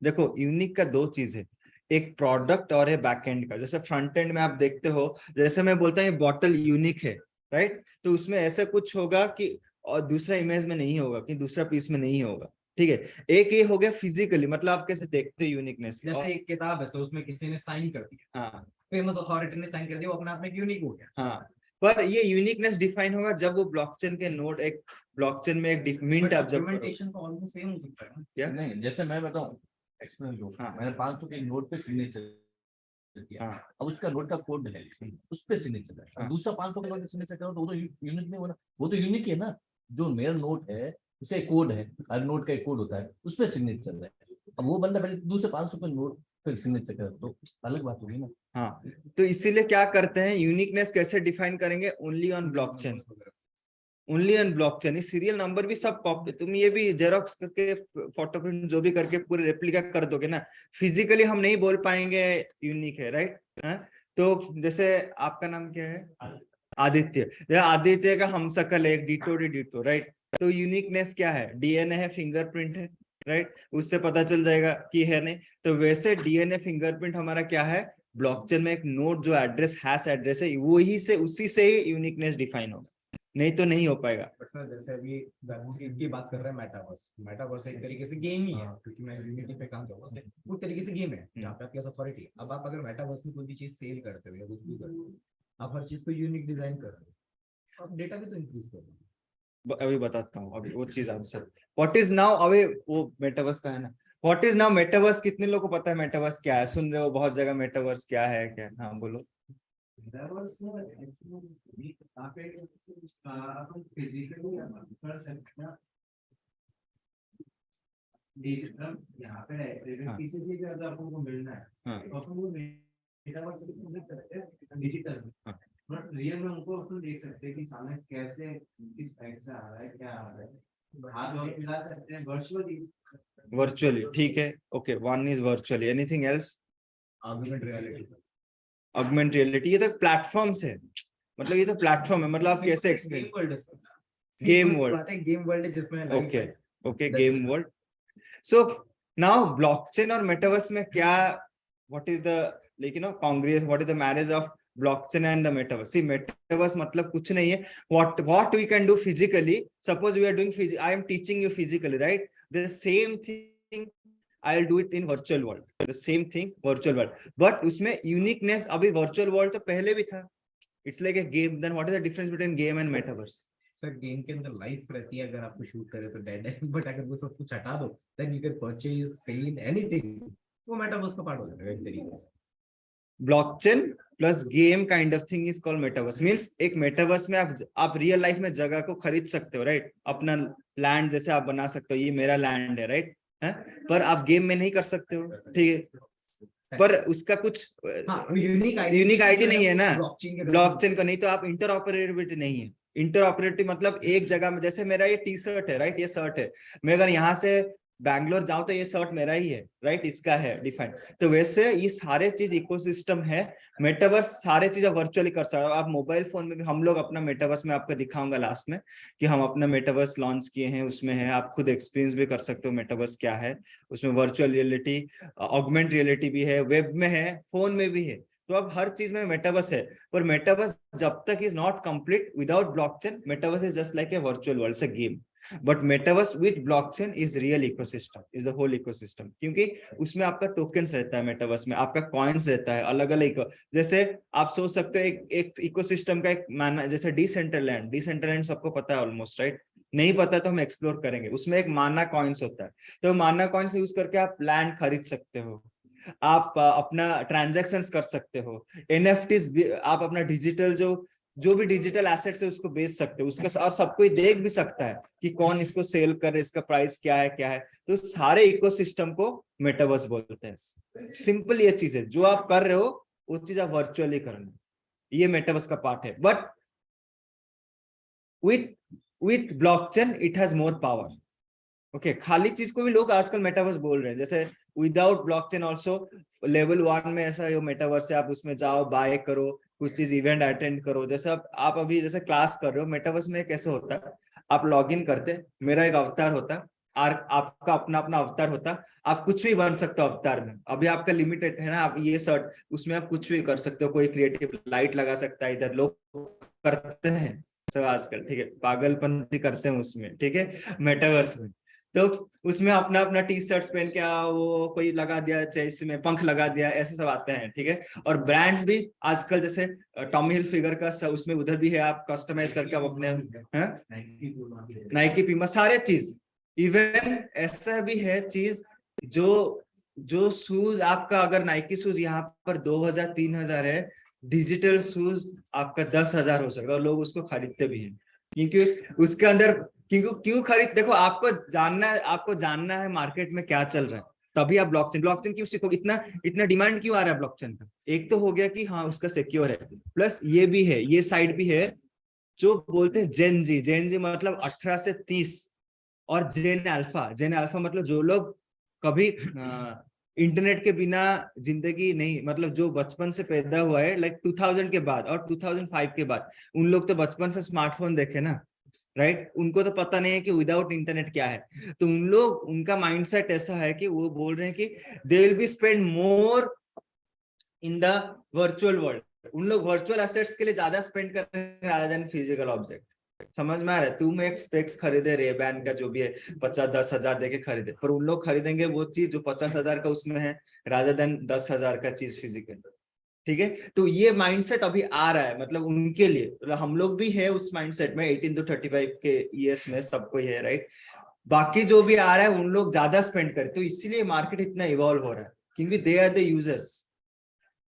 Speaker 1: देखो यूनिक का दो चीज है, एक प्रोडक्ट और है बैकएंड का। जैसे फ्रंट एंड में आप देखते हो, जैसे मैं बोलता हूँ ये बॉटल यूनिक है, राइट, तो उसमें ऐसा कुछ होगा कि और दूसरा इमेज में नहीं होगा, कि दूसरा पीस में नहीं होगा, ठीक है। एक ये हो गया फिजिकली, मतलब आप कैसे देखते हो यूनिकनेस।
Speaker 3: जैसे एक किताब है तो उसमें किसी ने साइन कर दिया,
Speaker 1: हाँ
Speaker 3: फेमस अथॉरिटी ने साइन कर दिया, वो अपने आप में यूनिक हो गया।
Speaker 1: हाँ, पर ये यूनिकनेस डिफाइन होगा जब वो ब्लॉकचेन के नोड, एक ब्लॉकचेन में एक मिंट ऑब्जर्व करो।
Speaker 3: डॉक्यूमेंटेशन तो ऑलमोस्ट सेम हो सकता है ना।
Speaker 1: क्या?
Speaker 2: नहीं, जैसे मैं बताऊं, एक्सप्लेन करूं,
Speaker 1: हाँ।
Speaker 2: मैंने 500 के नोट पे सिग्नेचर किया,
Speaker 1: हाँ
Speaker 2: अब उसका नोट का कोड है, उस पे सिग्नेचर है। अब
Speaker 1: हाँ।
Speaker 2: दूसरा 500 का नोट पे सिग्नेचर करो तो वो तो यूनिक नहीं होना, वो तो यूनिक है ना। जो मेरा नोट है उसका एक कोड है, हर नोट का एक कोड होता है, उस पे सिग्नेचर है। अब वो बंदा पहले दूसरे 500 पे नोट पे सिग्नेचर करे तो अलग बात होगी ना।
Speaker 1: हाँ, तो इसीलिए क्या करते हैं, यूनिकनेस कैसे डिफाइन करेंगे, only on blockchain, only on blockchain. इस सीरियल नंबर भी सब कॉपी, तुम ये भी जेरोक्स करके फोटो प्रिंट जो भी करके पूरे रेप्लिका कर दोगे ना, फिजिकली हम नहीं बोल पाएंगे यूनिक है, राइट। तो जैसे आपका नाम क्या है, आदित्य, या आदित्य का हम शकल है, एक डिटो डिटो, राइट। तो यूनिकनेस क्या है, डीएनए है, फिंगरप्रिंट है, राइट, उससे पता चल जाएगा कि है नहीं। तो वैसे डीएनए फिंगरप्रिंट हमारा क्या है, ब्लॉकचेन में एक नोड जो एड्रेस हैश एड्रेस है, वही से उसी से ही यूनिकनेस डिफाइन होगा, नहीं तो नहीं हो पाएगा।
Speaker 3: बट सर जैसे अभी इनकी बात कर रहे हैं, मेटावर्स, मेटावर्स एक तरीके से गेम ही है, क्योंकि मैं यूनिटी पे काम कर रहा हूँ, वो एक तरीके से गेम है जहाँ पे आपके पास अथॉरिटी है। अब आप अगर मेटावर्स में कोई भी चीज सेल करते हो या कुछ भी करते हो, आप हर चीज को यूनिक डिजाइन कर रहे हो, आप डेटा भी तो इंक्रीज कर रहे हो।
Speaker 1: अभी बताता हूँ, अभी वो चीज आंसर व्हाट इज नाउ, अभी वो मेटावर्स का है ना, व्हाट इज नाउ मेटावर्स, कितने लोगों को पता है मेटावर्स क्या है, सुन रहे हो बहुत जगह मेटावर्स क्या है, क्या, हाँ बोलो।
Speaker 4: Metaverse actually आप अपन फिजिकली कर सकते हैं, डिजिटल यहाँ पे
Speaker 1: हाँ।
Speaker 4: किसी से ज्यादा अपन को मिलना है,
Speaker 1: हाँ
Speaker 4: तो अपन वो मेटावर्स के अंदर करते हैं डिजिटल,
Speaker 1: हाँ।
Speaker 4: बट रियल में उनको अपन देख सकते हैं कि सामने कैसे किस टाइप से आ रहा है, क्या आ रहा है, हाथ और मिला सकते हैं वर्चुअली।
Speaker 1: वर्चुअली, ठीक है, okay, one is virtually, anything else.
Speaker 3: Augmented reality,
Speaker 1: augment reality, ये तो प्लेटफॉर्म्स है, मतलब ये तो प्लेटफॉर्म है, मतलब आप कैसे explain,
Speaker 3: game world
Speaker 1: game world,
Speaker 3: है, गेम वर्ल्ड है जिसमें life
Speaker 1: ओके
Speaker 3: है।
Speaker 1: Okay,
Speaker 3: That's
Speaker 1: game
Speaker 3: it.
Speaker 1: World. So now blockchain और मेटावर्स में क्या, what is the, like you know, congress, what is the marriage of blockchain and the metaverse. See metaverse मतलब कुछ नहीं है, what we can do physically, suppose we are doing, I am teaching you physically, right, the same thing I'll do it in virtual world, the same thing virtual world, but उसमें uniqueness, अभी virtual world तो पहले भी था, it's like a game, then what is the difference between game and metaverse?
Speaker 3: Sir game के अंदर लाइफ रहती है, अगर आपको शूट करे तो डेड है, बट अगर वो सब कुछ हटा दो, then you can purchase sell anything, वो मेटावर्स का पार्ट हो जाएगा एक तरीके से।
Speaker 1: Blockchain plus game kind of thing is called metaverse, means एक metaverse में आप रियल लाइफ में जगह को खरीद सकते हो, राइट, अपना लैंड जैसे आप बना सकते हो, ये मेरा लैंड है, राइट, पर आप गेम में नहीं कर सकते हो, ठीक है, पर उसका कुछ यूनिक आईडी नहीं है ना ब्लॉकचेन का, नहीं तो आप इंटरऑपरेबिलिटी नहीं है। इंटरऑपरेटिव मतलब एक जगह में, जैसे मेरा ये टी शर्ट है, राइट, ये शर्ट है, मैं अगर यहाँ से बैंगलोर जाऊं तो ये शर्ट मेरा ही है, राइट, इसका है डिफाइन। तो वैसे ये सारे चीज इकोसिस्टम है, मेटावर्स सारे चीज वर्चुअली कर सकते हो आप। मोबाइल फोन में भी हम लोग अपना मेटावर्स में आपको दिखाऊंगा लास्ट में कि हम अपना मेटावर्स लॉन्च किए हैं, उसमें है, आप खुद एक्सपीरियंस भी कर सकते हो मेटावर्स क्या है, उसमें वर्चुअल रियलिटी, ऑगमेंट रियलिटी भी है, वेब में है, फोन में भी है, तो अब हर चीज में मेटावर्स है। पर मेटावर्स जब तक is not complete without blockchain, metaverse is just like a virtual world, it's a game, but metaverse with blockchain is real ecosystem, is the whole ecosystem, क्योंकि उसमें आपका टोकन्स रहता है, मेटावर्स में आपका कॉइन्स रहता है, अलग अलग, जैसे आप सोच सकते हो एक इकोसिस्टम का एक माना, जैसे डिसेंट्रलैंड सबको पता है ऑलमोस्ट, राइट, नहीं पता तो हम एक्सप्लोर करेंगे, उसमें एक माना कॉइन्स होता है, तो माना कॉइन्स यूज करके आप लैंड खरीद सकते हो, आप अपना ट्रांजैक्शंस कर सकते हो, एनएफटीज, आप अपना डिजिटल जो भी डिजिटल एसेट्स है उसको बेच सकते हो, उसका और सब कोई देख भी सकता है कि कौन इसको सेल कर, इसका प्राइस क्या है, तो सारे इकोसिस्टम को मेटावर्स बोलते हैं। सिंपल ये चीज है, जो आप कर रहे हो वो चीज आप वर्चुअली करना, ये मेटावर्स का पार्ट है, but with blockchain it has more power. Okay, खाली चीज को भी लोग आजकल मेटावर्स बोल रहे हैं, जैसे विदाउट ब्लॉकचेन ऑल्सो लेवल 1 में ऐसा मेटावर्स है, आप उसमें जाओ, बाय करो, कुछ चीज इवेंट अटेंड करो, जैसे आप अभी जैसे क्लास कर रहे हो, मेटावर्स में कैसे होता है, आप लॉग इन करते, मेरा एक अवतार होता और आपका अपना अपना अवतार होता, आप कुछ भी बन सकते हो अवतार में। अभी आपका लिमिटेड है ना, आप ये शर्ट, उसमें आप कुछ भी कर सकते हो, कोई क्रिएटिव लाइट लगा सकता है, इधर लोग करते हैं सब आजकल, ठीक है, पागलपंती करते हैं उसमें, ठीक है, मेटावर्स में। तो उसमें अपना अपना टी शर्ट्स पहन के वो कोई लगा दिया, चेस्ट में पंख लगा दिया, ऐसे सब आते हैं, ठीक है। और ब्रांड्स भी आजकल जैसे टॉमी हिल फिगर का उसमें उधर भी है, आप कस्टमाइज करके आप अपने नाइकी पीमा सारे चीज। इवन ऐसा भी है चीज जो जो शूज आपका, अगर नाइकी शूज यहाँ पर 2000-3000 है, डिजिटल शूज आपका 10,000 हो सकता है, और लोग उसको खरीदते भी हैं, क्योंकि उसके अंदर, क्यों खरीद, देखो आपको जानना है मार्केट में क्या चल रहा है, तभी आप ब्लॉकचेन क्यों सीखोगे, इतना डिमांड क्यों आ रहा है ब्लॉकचेन का। एक तो हो गया कि हाँ उसका सिक्योर है, प्लस ये भी है, ये साइड भी है जो बोलते हैं जेन जी मतलब 18 से 30, और जेन अल्फा मतलब जो लोग कभी इंटरनेट के बिना जिंदगी नहीं, मतलब जो बचपन से पैदा हुआ है, लाइक 2000 के बाद और 2005 के बाद, उन लोग तो बचपन से स्मार्टफोन देखे ना, राइट, उनको तो पता नहीं है कि विदाउट इंटरनेट क्या है। तो उनका माइंडसेट ऐसा है कि वो बोल रहे हैं कि they will be spend more in the virtual world, उन लोग वर्चुअल एसेट्स के लिए ज्यादा स्पेंड कर रहे हैं rather than फिजिकल ऑब्जेक्ट। समझ में आ रहा है, तुम एक स्पेक्स खरीदे रेबैन का जो भी है 50-10 हजार देके खरीदे, पर उन लोग खरीदेंगे वो चीज जो 50,000 का उसमें है rather than 10,000 का चीज फिजिकल, ठीक है। तो ये माइंडसेट अभी आ रहा है, मतलब उनके लिए, मतलब हम लोग भी है उस माइंडसेट में, 18 to 35 के ईयर्स में सबको ही है, राइट। बाकी जो भी आ रहा है उन लोग ज्यादा स्पेंड करे, तो इसीलिए मार्केट इतना इवॉल्व हो रहा है, क्योंकि दे आर द यूजर्स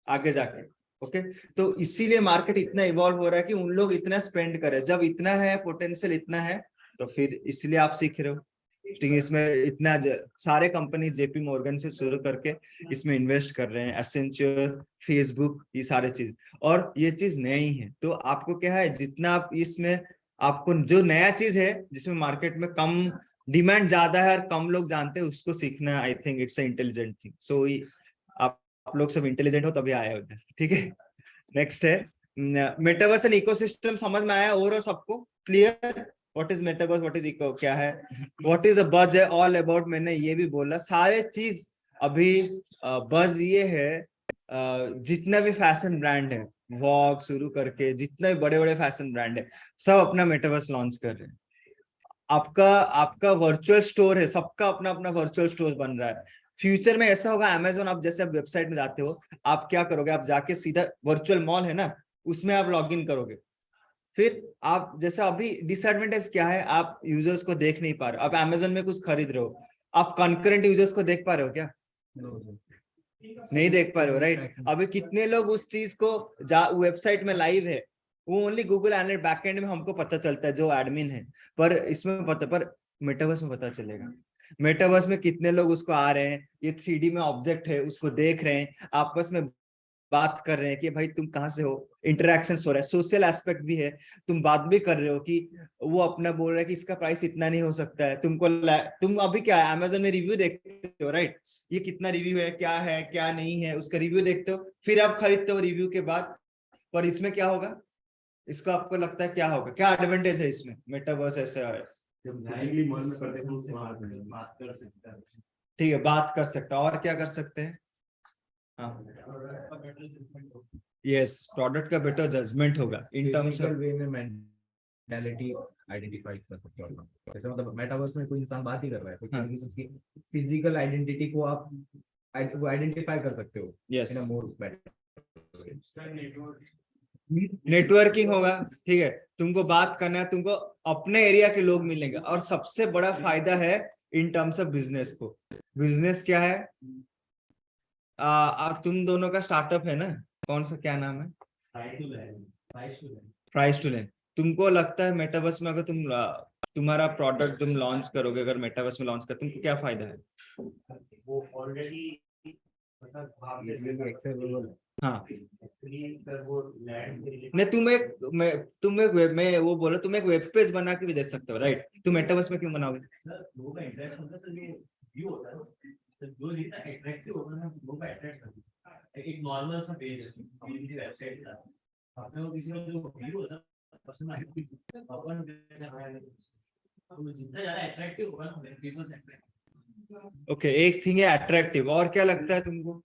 Speaker 1: आगे जाके, ओके। तो इसीलिए मार्केट इतना इवॉल्व हो रहा है कि उन लोग इतना स्पेंड करें, जब इतना है पोटेंशियल इतना है, तो फिर इसलिए आप सीख रहे हो, ठीक है। इसमें इतना सारे कंपनी जेपी मॉर्गन से शुरू करके इसमें इन्वेस्ट कर रहे हैं, एसेंशियल, फेसबुक, ये सारे चीज, और ये चीज नई है। तो आपको क्या है, जितना आप इसमें, आपको जो नया चीज है जिसमें मार्केट में कम डिमांड ज्यादा है और कम लोग जानते हैं, उसको सीखना, I think it's a intelligent thing. So आप लोग सब इंटेलिजेंट हो तभी आए उधर, ठीक है। नेक्स्ट है मेटावर्स एंड इकोसिस्टम, समझ में आया और सबको clear, what is metaverse, what is eco, क्या है, व्हाट इज अ बज है, ऑल अबाउट, मैंने ये भी बोला सारे चीज। अभी बज ये है, जितना भी फैशन ब्रांड है, वॉग शुरू करके जितने बड़े बड़े फैशन ब्रांड है, सब अपना मेटावर्स लॉन्च कर रहे हैं। आपका आपका वर्चुअल स्टोर है, सबका अपना अपना वर्चुअल स्टोर बन रहा है। फ्यूचर में ऐसा होगा, अमेजोन, आप जैसे आप वेबसाइट में जाते हो, आप क्या करोगे, आप जाके सीधा वर्चुअल मॉल है ना, उसमें आप लॉग इन करोगे, फिर आप जैसा, अभी डिसएडवांटेज क्या है, आप यूजर्स को देख नहीं पा रहे, आप अमेजोन में कुछ खरीद रहे हो, आप कंकरेंट यूजर्स को देख पा रहे हो क्या, नहीं देख पा रहे हो, राइट। अभी कितने लोग उस चीज को वेबसाइट में लाइव है, वो ओनली गूगल एनालिटिक्स बैकएंड में हमको पता चलता है जो एडमिन है, पर इसमें पता, पर मेटावर्स में पता चलेगा। मेटावर्स में कितने लोग उसको आ रहे हैं, ये 3D में ऑब्जेक्ट है, उसको देख रहे हैं, आपस में बात कर रहे हैं कि भाई तुम कहाँ से हो, इंटरेक्शन हो रहा है, सोशल एस्पेक्ट भी है, तुम बात भी कर रहे हो कि वो अपना बोल रहा है कि इसका प्राइस इतना नहीं हो सकता है, तुम अभी क्या है, अमेजोन में रिव्यू देखते हो, राइट, ये कितना रिव्यू है क्या नहीं है, उसका रिव्यू देखते हो, फिर आप खरीदते हो रिव्यू के बाद। पर इसमें क्या होगा, इसका आपको लगता है क्या होगा, क्या एडवांटेज है इसमें, मेटावर्स ऐसा है, ठीक है, बात कर सकता है, और क्या कर सकते हैं, यस, प्रोडक्ट का बेटर जजमेंट होगा इन टर्म्स ऑफ,
Speaker 3: वे में मेंटालिटी आइडेंटिफाई कर सकते हो। जैसे मतलब मेटावर्स में कोई इंसान बात ही कर रहा है,
Speaker 1: हाँ।
Speaker 3: तो उसकी फिजिकल आइडेंटिटी को आप आइडेंटिफाई कर सकते हो
Speaker 1: यस,
Speaker 3: इन अ मोर बेटर।
Speaker 1: नेटवर्किंग होगा, ठीक है, तुमको बात करना है, तुमको अपने एरिया के लोग मिलेंगे, और सबसे बड़ा फायदा है इन टर्म्स ऑफ बिजनेस को। बिजनेस क्या है, आप तुम दोनों का स्टार्टअप है ना, कौन सा, क्या नाम है, प्राइस टू लैंड। तुमको लगता है मेटावर्स में अगर तुम्हारा प्रोडक्ट तुम लॉन्च करोगे, अगर मेटावर्स में लॉन्च कर, तुमको क्या फायदा है,
Speaker 4: वो ऑलरेडी
Speaker 1: हाँ,
Speaker 4: वो लैंड
Speaker 1: नहीं, तुम एक वेब में, वो बोलो, तुम एक वेब पेज बना के भी दे सकते हो, राइट, तुम मेटावर्स में क्यों बनाओगे,
Speaker 4: लोगों का इंटरेक्शन होता है, तो ये व्यू होता है, तो जो जितना अट्रैक्टिव होगा ना, लोगों का अट्रैक्ट करता है। एक नॉर्मल सा पेज है, हम किसी वेबसाइट का, आपने वो किसी का जो व्यू होता है पसंद आता है, अपन
Speaker 2: जितना ज्यादा अट्रैक्टिव होगा ना पीपल से अट्रैक्ट।
Speaker 1: ओके, एक थिंग है अट्रैक्टिव, और क्या लगता है तुमको?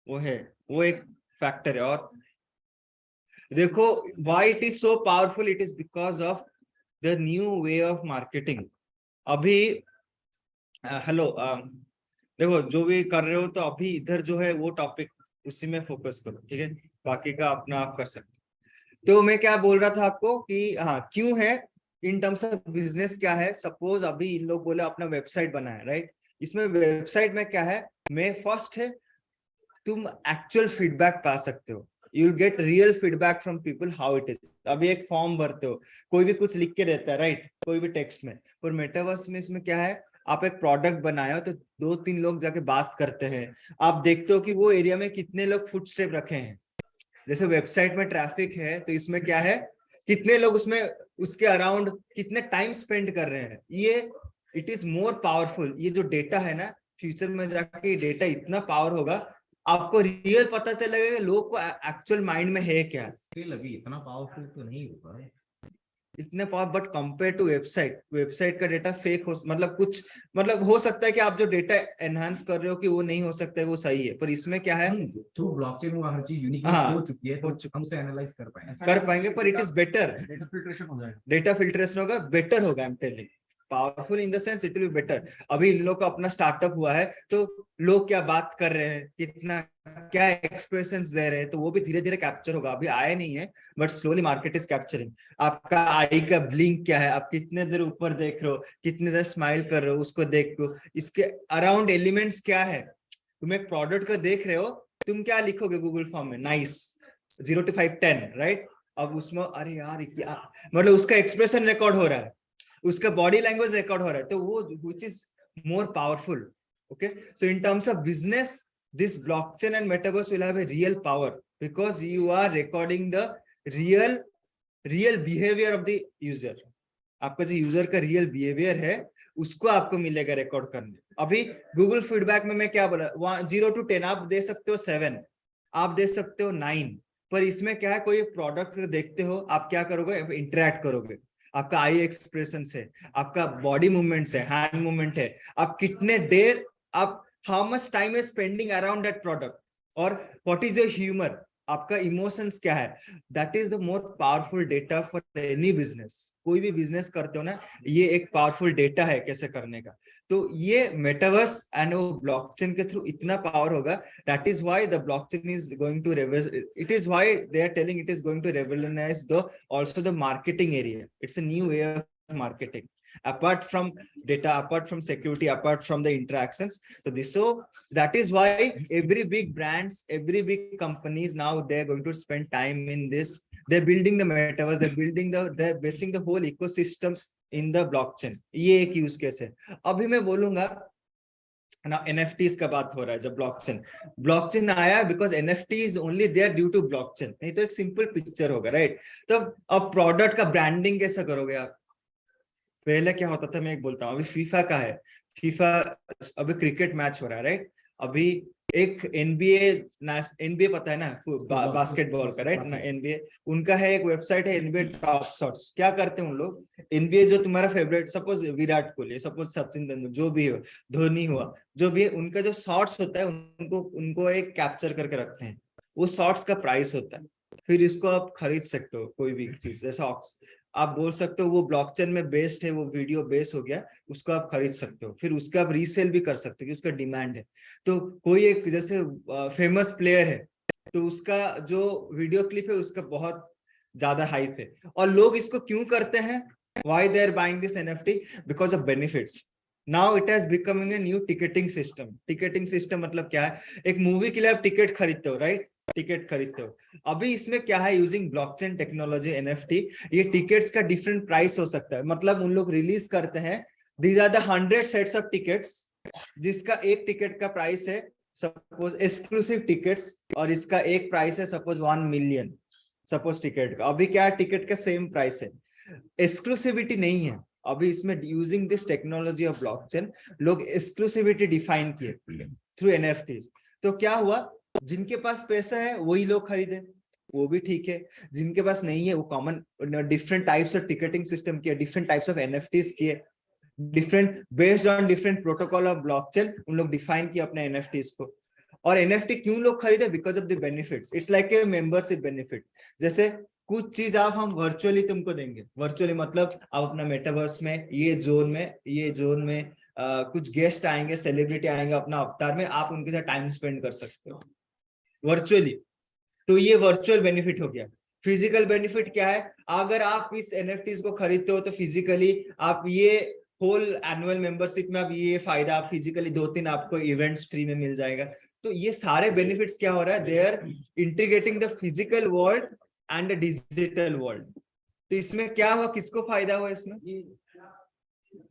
Speaker 1: वो है, वो एक फैक्टर है। और देखो, why it is so powerful, it is because of the new way of marketing. अभी हेलो, देखो जो भी कर रहे हो तो अभी इधर जो है वो टॉपिक उसी में फोकस करो, ठीक है? बाकी का अपना आप कर सकते हो। तो मैं क्या बोल रहा था आपको कि हाँ क्यों है, इन टर्म्स ऑफ बिजनेस क्या है। सपोज अभी इन लोग बोले अपना वेबसाइट बनाया, राइट? इसमें वेबसाइट में क्या है, मैं फर्स्ट है तुम एक्चुअल फीडबैक पा सकते हो। You get real feedback from people how it is. अभी एक फॉर्म भरते हो, कोई भी कुछ लिख के देता है, राइट? कोई भी टेक्स्ट में। और मेटावर्स में इसमें क्या है, आप एक प्रोडक्ट बनाए हो तो 2-3 लोग जाके बात करते हैं, आप देखते हो कि वो एरिया में कितने लोग फुटस्टेप रखे हैं। जैसे वेबसाइट में ट्रैफिक है तो इसमें क्या है, कितने लोग उसमें उसके अराउंड कितने टाइम स्पेंड कर रहे हैं। ये इट इज मोर पावरफुल। ये जो डेटा है ना, फ्यूचर में जाके डेटा इतना पावर होगा, आपको रियल पता चलेगा कि लोग को एक्चुअल माइंड में है क्या।
Speaker 3: स्टिल अभी इतना पावरफुल तो नहीं होगा।
Speaker 1: इतने power, but compare to website, website का डेटा फेक हो, मतलब कुछ, मतलब हो सकता है कि आप जो डेटा एनहांस कर रहे हो कि वो नहीं हो सकता है, वो सही है, पर इसमें क्या है,
Speaker 3: थ्रू ब्लॉकचेन वो हर चीज यूनिक
Speaker 1: हाँ,
Speaker 3: हो चुकी है,
Speaker 1: हो
Speaker 3: तो
Speaker 1: चुकी
Speaker 3: हम उसे एनालाइज कर पाएंगे।
Speaker 1: कर पाएंगे, पर it is better.
Speaker 2: Data filtration हो जाएगा।
Speaker 1: डेटा फिल्ट्रेशन होगा, बेटर होगा। I am telling, powerful in the sense it will be better. अभी इन लोग का अपना स्टार्टअप हुआ है तो लोग क्या बात कर रहे हैं, कितना क्या एक्सप्रेशंस दे रहे हैं, तो वो भी धीरे धीरे कैप्चर होगा। अभी आया नहीं है, but slowly market is capturing. आपका आई का ब्लिंक क्या है, आप कितने देर ऊपर देख रहे हो, कितने देर स्माइल कर रहे हो, उसको देख लो। इसके अराउंड एलिमेंट्स क्या है, तुम एक प्रोडक्ट को देख रहे हो, तुम क्या लिखोगे गूगल फॉर्म में, नाइस 0 to 5 10, राइट? अब उसमें अरे यार क्या, मतलब उसका एक्सप्रेशन रिकॉर्ड हो रहा है, उसका बॉडी लैंग्वेज रिकॉर्ड हो रहा है, तो वो which is more powerful. Okay, so in terms of business, this blockchain and metaverse will have a real power because you are recording the real behavior of the user। आपका जो यूजर का रियल बिहेवियर है उसको आपको मिलेगा रिकॉर्ड करने। अभी गूगल फीडबैक में मैं क्या बोला, 0 to 10 आप दे सकते हो, 7 आप दे सकते हो, 9। पर इसमें क्या है, कोई प्रोडक्ट देखते हो, आप क्या करोगे, इंटरेक्ट करोगे, आपका आई एक्सप्रेशन है, आपका बॉडी मूवमेंट्स है, हैंड मूवमेंट है, आप कितने देर, आप how much time is spending around that product, और व्हाट इज योर ह्यूमर, आपका इमोशंस क्या है। That is the more powerful data for any business. कोई भी बिजनेस करते हो ना, ये एक पावरफुल डेटा है कैसे करने का। तो ये मेटावर्स एंड वो ब्लॉकचेन के थ्रू इतना पावर होगा। That is why the blockchain is going to it is why they are telling it is going to revolutionize the also the marketing area. It's a new way of marketing, apart from data, apart from security, apart from the interactions. So that is why every big brands, every big companies now, they're going to spend time in this. They're building the metaverse, they're basing the whole ecosystem in the blockchain. ये एक यूज केस है। अभी मैं बोलूंगा ना, NFTs का बात हो रहा है, जब ब्लॉकचेन आया, because NFT is only there due to blockchain, नहीं तो एक सिंपल पिक्चर होगा, राइट? तो अब प्रोडक्ट का ब्रांडिंग कैसे करोगे आप? पहले क्या होता था, मैं एक बोलता हूँ, अभी फीफा का है, फीफा अभी क्रिकेट मैच हो रहा है, राइट? अभी एक NBA पता है ना, बास्केटबॉल का, राइट ना, NBA उनका है, एक वेबसाइट है NBA टॉप शॉट्स। क्या करते हैं उन लोग, NBA जो तुम्हारा favourite, suppose Virat Kohli, suppose Sachin Tendulkar, जो भी हो, धोनी हुआ, जो भी है, उनका जो शॉट्स होता है उनको एक कैप्चर करके रखते हैं, वो शॉट्स का प्राइस होता है। फिर इसको आप खरीद सकते हो, कोई भी चीज, जैसा आप बोल सकते हो वो ब्लॉकचेन में बेस्ड है, वो वीडियो बेस हो गया, उसको आप खरीद सकते हो, फिर उसका आप रीसेल भी कर सकते हो कि उसका डिमांड है। तो कोई एक जैसे फेमस प्लेयर है, तो उसका जो वीडियो क्लिप है उसका बहुत ज्यादा हाइप है, और लोग इसको क्यों करते हैं, why they are buying this NFT, because of benefits. Now it has becoming a new ticketing system. Ticketing system मतलब क्या है, एक मूवी के लिए आप टिकट खरीदते हो, राइट? टिकट खरीदते हो। अभी इसमें क्या है, यूजिंग ब्लॉकचेन टेक्नोलॉजी, NFT, ये टिकट्स का डिफरेंट प्राइस हो सकता है। मतलब उन लोग रिलीज करते हैं, these are the 100 sets of tickets, जिसका एक टिकट का प्राइस है सपोज एक्सक्लूसिव टिकट्स, और इसका एक प्राइस है सपोज 1 मिलियन, सपोज टिकट का। अभी क्या टिकट का सेम प्राइस है, एक्सक्लूसिविटी नहीं है। अभी इसमें using this technology of blockchain, लोग एक्सक्लूसिविटी डिफाइन किए थ्रू NFTs। तो क्या हुआ, जिनके पास पैसा है वही लोग खरीदे, वो भी ठीक है। जिनके पास नहीं है वो common different types of ticketing system किए, डिफरेंट टाइप्स ऑफ एनएफटीज किए, different based on different protocol of blockchain उन लोग डिफाइन किए अपने एनएफटीज को। और एनएफटी क्यों लोग खरीदे? Because of the benefits. It's like a membership benefit. जैसे कुछ चीज आप हम वर्चुअली तुमको देंगे, वर्चुअली मतलब आप अपना मेटावर्स में ये जोन में कुछ गेस्ट आएंगे, सेलिब्रिटी आएंगे अपना अवतार में, आप उनके साथ टाइम स्पेंड कर सकते हो वर्चुअली। तो ये वर्चुअल बेनिफिट हो गया। फिजिकल बेनिफिट क्या है? अगर आप इस एनएफटीज को खरीदते हो तो फिजिकली आप ये होल एनुअल मेंबरशिप में आप ये फायदा, आप फिजिकली 2-3 आपको इवेंट्स फ्री में मिल जाएगा। तो ये सारे बेनिफिट्स क्या हो रहा है? They are integrating the physical world and the digital world. तो इसमें क्या हुआ? किसको फायदा हुआ? इसमें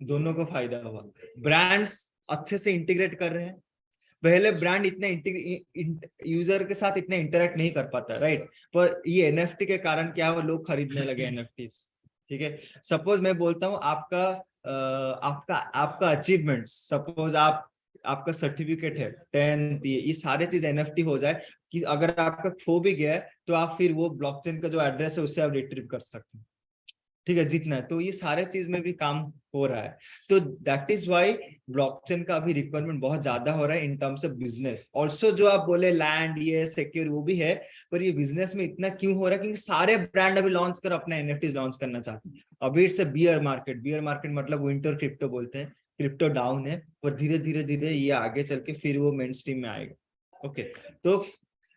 Speaker 1: दोनों को फायदा हुआ। ब्रांड्स अच्छे से इंटीग्रेट कर रहे हैं। पहले ब्रांड इतने यूजर के साथ इतने इंटरेक्ट नहीं कर पाता, राइट? पर ये एनएफटी के कारण क्या हुआ? लोग खरीदने लगे एनएफटीज। ठीक है, सपोज मैं बोलता हूँ आपका अचीवमेंट, सपोज आपका सर्टिफिकेट है 10th, ये सारे चीज एनएफटी हो जाए कि अगर आपका खो भी गया है तो आप फिर वो ब्लॉकचेन का जो एड्रेस है उससे आप रिट्रीव कर सकते हैं। ठीक है, जितना है। तो ये सारे चीज में भी काम हो रहा है। तो दैट इज व्हाई ब्लॉकचेन का अभी रिक्वायरमेंट बहुत ज्यादा हो रहा है in terms of business. Also जो आप बोले लैंड ये सिक्योर वो भी है, पर ये बिजनेस में इतना क्यों हो रहा है? क्योंकि सारे ब्रांड अभी लॉन्च कर अपना एनएफटीज लॉन्च करना चाहते हैं। अभी it's a beer market. Beer market मतलब विंटर क्रिप्टो बोलते हैं। क्रिप्टो डाउन है, पर धीरे धीरे ये आगे चल के फिर वो मेन स्ट्रीम में आएगा। ओके, तो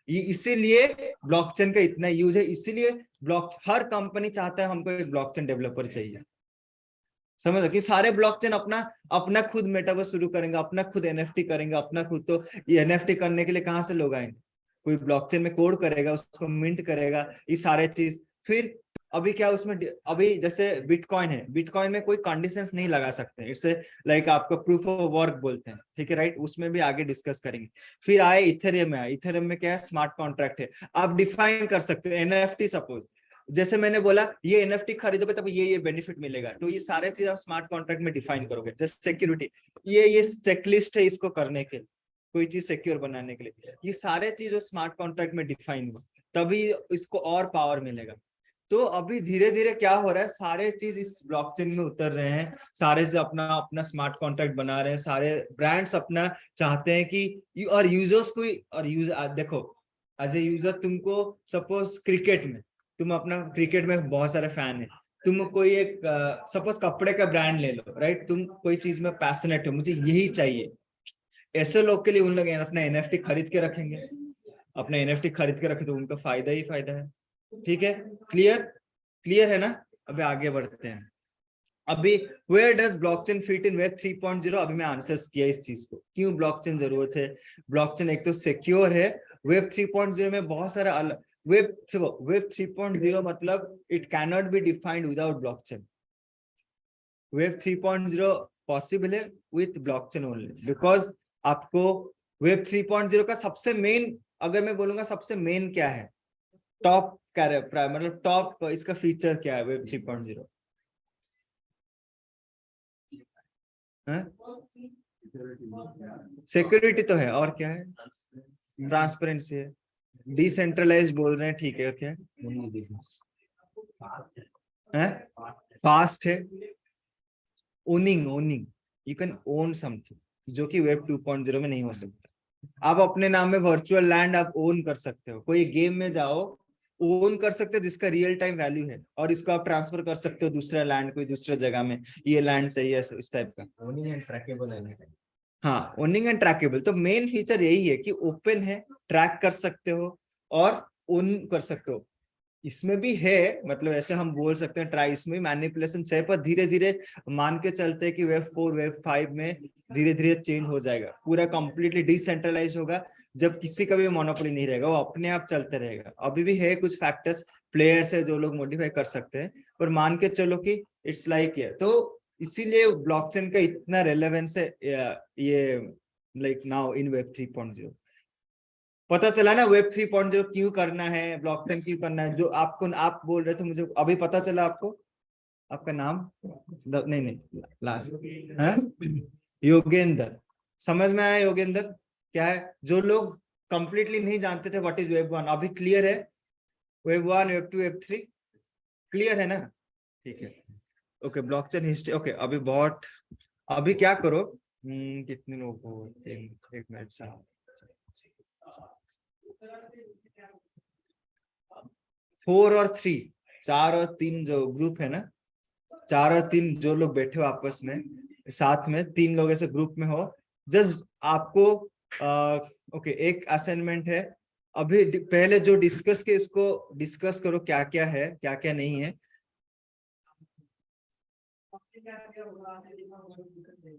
Speaker 1: इसीलिए ब्लॉकचेन का इतना यूज है। इसीलिए हर कंपनी चाहता है हमको एक ब्लॉकचेन डेवलपर चाहिए। समझ कि सारे ब्लॉकचेन अपना खुद मेटावर्स शुरू करेंगे, अपना खुद एनएफटी करेंगे, अपना खुद। तो ये एनएफटी करने के लिए कहाँ से लोग आएंगे? कोई ब्लॉकचेन में कोड करेगा, उसको मिंट करेगा, ये सारे चीज। फिर अभी क्या उसमें, अभी जैसे बिटकॉइन है, बिटकॉइन में कोई कंडीशंस नहीं लगा सकते। इट्स लाइक आपका प्रूफ ऑफ वर्क बोलते हैं। ठीक है, राइट? उसमें भी आगे डिस्कस करेंगे। फिर आए इथेरियम में। इथेरियम में क्या है? स्मार्ट कॉन्ट्रैक्ट है। आप डिफाइन कर सकते हो एनएफटी। सपोज जैसे मैंने बोला ये एनएफटी खरीदोगे तब ये बेनिफिट मिलेगा, तो ये सारे चीज आप स्मार्ट कॉन्ट्रैक्ट में डिफाइन करोगे। जैसे सिक्योरिटी, ये चेकलिस्ट है इसको करने के लिए, कोई चीज सिक्योर बनाने के लिए, ये सारे चीज स्मार्ट कॉन्ट्रैक्ट में डिफाइन हुआ, तभी इसको और पावर मिलेगा। तो अभी धीरे धीरे क्या हो रहा है? सारे चीज इस ब्लॉकचेन में उतर रहे हैं। सारे से अपना अपना स्मार्ट कॉन्ट्रैक्ट बना रहे हैं। सारे ब्रांड्स अपना चाहते हैं कि और यूजर्स को, और देखो एज ए यूजर तुमको सपोज क्रिकेट में, तुम अपना क्रिकेट में बहुत सारे फैन है, तुम कोई एक सपोज कपड़े का ब्रांड ले लो, राइट? तुम कोई चीज में पैशनेट हो, मुझे यही चाहिए, ऐसे लोग के लिए उन लोग अपना एनएफटी खरीद के रखेंगे। अपना एनएफटी खरीद के रखे तो उनका फायदा ही फायदा है। ठीक है, क्लियर है ना? अभी आगे बढ़ते हैं। अभी where does blockchain fit in web 3.0? अभी मैं आंसर्स किया इस चीज को, क्यों ब्लॉकचेन जरूरत है। ब्लॉकचेन एक तो सिक्योर है। वेब 3.0 में बहुत सारा वेब 3.0 मतलब it can not be defined without blockchain. Web 3.0 possible है विथ ब्लॉकचेन ओनली, बिकॉज आपको वेब 3.0 का सबसे मेन, अगर मैं बोलूंगा सबसे मेन क्या है, टॉप मतलब टॉप इसका फीचर क्या है वेब 3.0? सिक्योरिटी तो है, और क्या है? ट्रांसपेरेंसी है, डिसेंट्रलाइज बोल रहे हैं, ठीक है। क्या है? फास्ट है, owning you can own something, जो कि वेब 2.0 में नहीं हो सकता। आप अपने नाम में वर्चुअल लैंड आप ओन कर सकते हो। कोई गेम में जाओ, ओन कर सकते हो जिसका रियल टाइम वैल्यू है, और इसको आप ट्रांसफर कर सकते हो दूसरा लैंड, कोई दूसरे जगह में, ये लैंड चाहिए, इस टाइप का।
Speaker 3: ओनिंग एंड ट्रैकेबल है।
Speaker 1: हाँ, ओनिंग एंड ट्रैकेबल। तो मेन फीचर यही है कि ओपन है, ट्रैक कर सकते हो और ओन कर सकते हो। इसमें भी है, मतलब ऐसे हम बोल सकते हैं ट्राई, इसमें मैनिपुलेशन है, पर धीरे धीरे मान के चलते हैं कि वेब 4 वेब 5 में धीरे धीरे चेंज हो जाएगा, पूरा कंप्लीटली डिसेंट्रलाइज होगा, जब किसी का भी मोनोपोली नहीं रहेगा, वो अपने आप चलते रहेगा। अभी भी है कुछ फैक्टर्स, प्लेयर्स है जो लोग मॉडिफाई कर सकते हैं, पर मान के चलो कि इट्स लाइक है। तो इसीलिए ब्लॉकचेन का इतना रेलेवेंस है ये लाइक नाउ इन वेब 3.0। पता चला ना वेब 3.0 क्यों करना है, ब्लॉकचेन क्यों करना है। जो आप बोल रहे थे, मुझे अभी पता चला। आपका नाम नहीं लास्ट योगेंद्र, समझ में आया? योगेंद्र क्या है? जो लोग कंप्लीटली नहीं जानते थे व्हाट इज वेब 1, अभी क्लियर है? वेब 1, वेब 2, वेब 3 क्लियर है ना? ठीक है। Okay, blockchain history. ओके, अभी क्या करो, कितने लोग हो, 1 मिनट 4 और 3, 4 और 3 जो ग्रुप है ना, 4 और 3 जो लोग बैठे हो आपस में साथ में, 3 लोग ऐसे ग्रुप में हो, जस्ट आपको ओके एक असाइनमेंट है। अभी पहले जो डिस्कस के इसको डिस्कस करो, क्या क्या है क्या क्या नहीं है।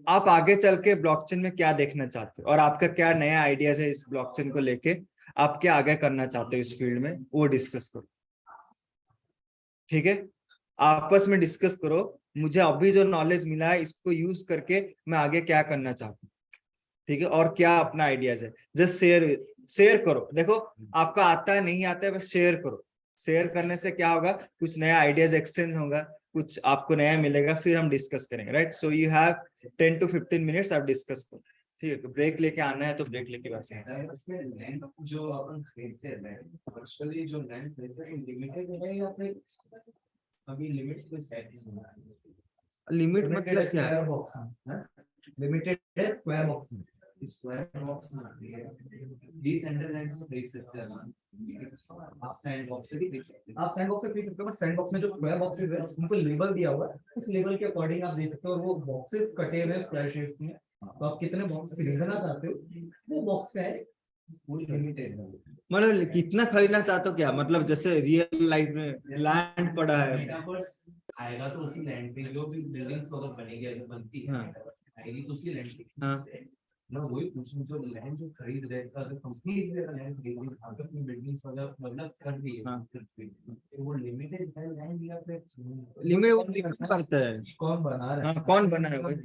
Speaker 1: आप आगे चल के ब्लॉकचेन में क्या देखना चाहते हो और आपका क्या नया आइडियाज है इस ब्लॉकचेन को लेके, आप क्या आगे करना चाहते हो इस फील्ड में, वो डिस्कस करो। ठीक है, आपस में डिस्कस करो, मुझे अभी जो नॉलेज मिला है इसको यूज करके मैं आगे क्या करना चाहता हूँ। ठीक है, और क्या अपना आइडियाज है, जस्ट शेयर करो। देखो आपका आता है नहीं आता है, बस शेयर करो। शेयर करने से क्या होगा, कुछ नया आइडियाज एक्सचेंज होगा, कुछ आपको नया मिलेगा, फिर हम डिस्कस करेंगे। Right, so you have 10 to 15 minutes, आप डिस्कस करो। ठीक है, ब्रेक लेके आना है तो ब्रेक लेके बस
Speaker 3: इसमें लैंड जो अपन खरीदते हैं लैंड, पर्सनली जो लैंड खरीदते हैं लिमिटेड है या फिर अभी लिमिट कोई सेट नहीं हुआ है?
Speaker 1: लिमिट मतलब क्या है?
Speaker 3: लिमिटेड है स्क्वायर बॉक्स में, स्क्वायर बॉक्स में आती है। डिसेंट्रलाइज्ड से देख सकते हैं आप सैंड बॉक्स से भी देख सकते हैं, आप सैंड बॉक्स से देख सकते हो, बट सैंड बॉक्स में जो स्क्वायर बॉक्सेस है उनको लेबल दिया हुआ है, उस लेबल के अकॉर्डिंग आप देख सकते हो। और वो बॉक्सेस कटे हुए स्क्वायर शेप में, तो आप कितने बॉक्स खरीदना चाहते हो वो बॉक्स का है, वो लिमिटेड है।
Speaker 1: मतलब कितना खरीदना चाहते हो, क्या मतलब, जैसे रियल लाइफ में लैंड पड़ा है।
Speaker 3: मेटावर्स आएगा तो उसी लैंड पे जो भी बिल्डिंग्स वगैरह बनेगी, ऐसे बनती है
Speaker 1: हाँ।
Speaker 3: आएगी तो उसी लैंड पे।
Speaker 1: हाँ।
Speaker 3: मैं वही पूछूं, जो लैंड जो खरीद रहे हैं, अगर कंपनी इसलिए लैंड खरीद रही है, अगर अपनी बिल्डिंग्स वगैरह मतलब कर रही है,
Speaker 1: हाँ।
Speaker 3: तो वो लिमिटेड है लैंड या फिर
Speaker 1: लिमिट करता है।
Speaker 3: कौन बना रहा है?
Speaker 1: हाँ, कौन बना है वही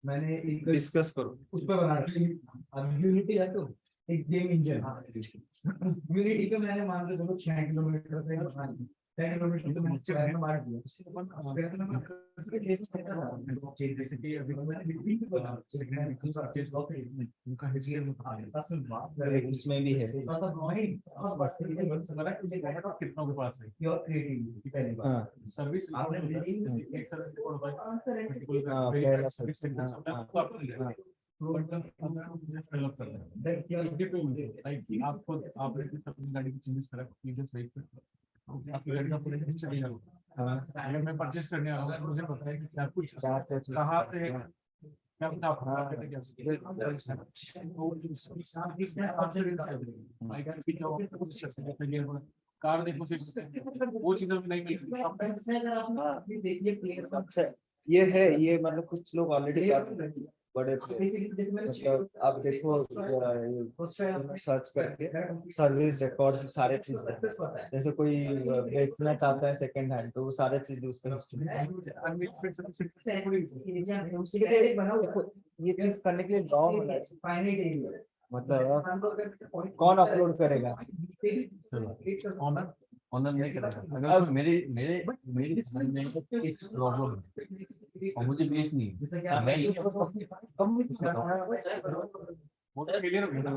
Speaker 3: मैंने एक
Speaker 1: डिस्कस करो।
Speaker 3: उस पर बना रखी है। अब यूनिटी है तो एक गेम इंजन, यूनिटी पे मैंने मान लो चलो 6 किलोमीटर से बना दी, 6 किलोमीटर तो मैंने स्क्वायर में बांट दिया। जैसे कि अभी उनका हिस्ट्री में
Speaker 1: इसमें भी है।
Speaker 3: कितनों के पास है योर क्रिएटिविटी पहली बात।
Speaker 1: हाँ।
Speaker 3: सर्विस आपने एक तरह से कोड
Speaker 1: हाँ,
Speaker 3: पर्टिकुलर
Speaker 1: पहला
Speaker 3: सर्विस
Speaker 1: हाँ, हाँ, हाँ।
Speaker 3: डेवलप करना है। लाइक आपको आपने अपनी गाड़ी की चेंजेस करा, फीचर्स सही कर, आपकी गाड़ी का पूरा हिस्ट्री चलेगा।
Speaker 1: हाँ।
Speaker 3: अगर मैं परचेस करने आ रहा हूँ, मुझे पता है कि क्या कुछ
Speaker 1: क्या क्या चीज़-
Speaker 3: कहाँ से क्या पता आपको
Speaker 1: हाँ।
Speaker 3: market में क्या तो साथ इसमें कॉन्फिडेंस है। आई कैन स्पीक अबाउट कुछ सकते हैं, कार देखो सिर्फ वो चीज़ें भी नहीं मिलती।
Speaker 1: अच्छा, ये है, ये मतलब कुछ लोग ऑलरेडी बड़े मतलब आप देखो सर्च करके सर्विस रिकॉर्ड्स सारे चीज, जैसे कोई बेचना चाहता है सेकंड हैंड तो वो सारे चीज उसका हिस्ट्री। ये चीज करने के लिए लॉ होना चाहिए, मतलब कौन अपलोड करेगा?
Speaker 2: ऑनर नहीं करेगा। अगर उसमें मेरे मेरे मेरी समझ में इस प्रॉब्लम है और मुझे बेच नहीं है, मैं ये
Speaker 3: वो तो क्लियर हो गया ना।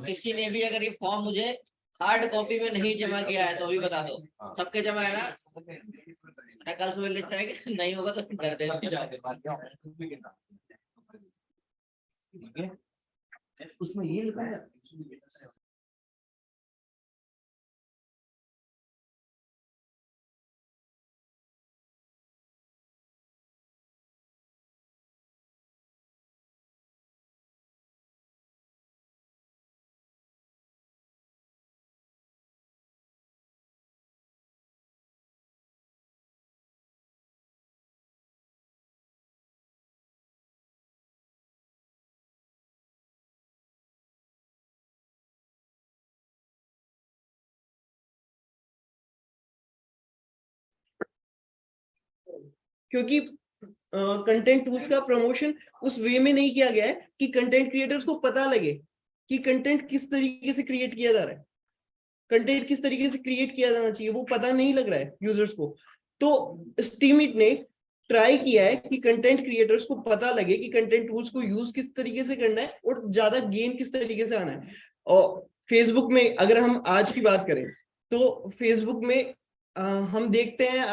Speaker 5: किसी ने भी अगर ये फॉर्म मुझे हार्ड कॉपी में नहीं जमा किया है तो भी बता दो, सबके जमा है ना? कल सुबह लिस्ट आएगी, नहीं होगा तो डर दे जाओगे।
Speaker 2: उसमें ये लिखा है
Speaker 6: क्योंकि कंटेंट टूल्स का प्रमोशन उस वे में नहीं किया गया है कि कंटेंट क्रिएटर्स को पता लगे कि कंटेंट किस तरीके से क्रिएट किया जा रहा है, कंटेंट किस तरीके से क्रिएट किया जाना चाहिए, वो पता नहीं लग रहा है यूजर्स को। तो स्टीमिट ने ट्राई किया है कि कंटेंट क्रिएटर्स को पता लगे कि कंटेंट टूल्स को यूज किस तरीके से करना है और ज्यादा गेन किस तरीके से आना है। और फेसबुक में अगर हम आज की बात करें तो फेसबुक में हम देखते हैं,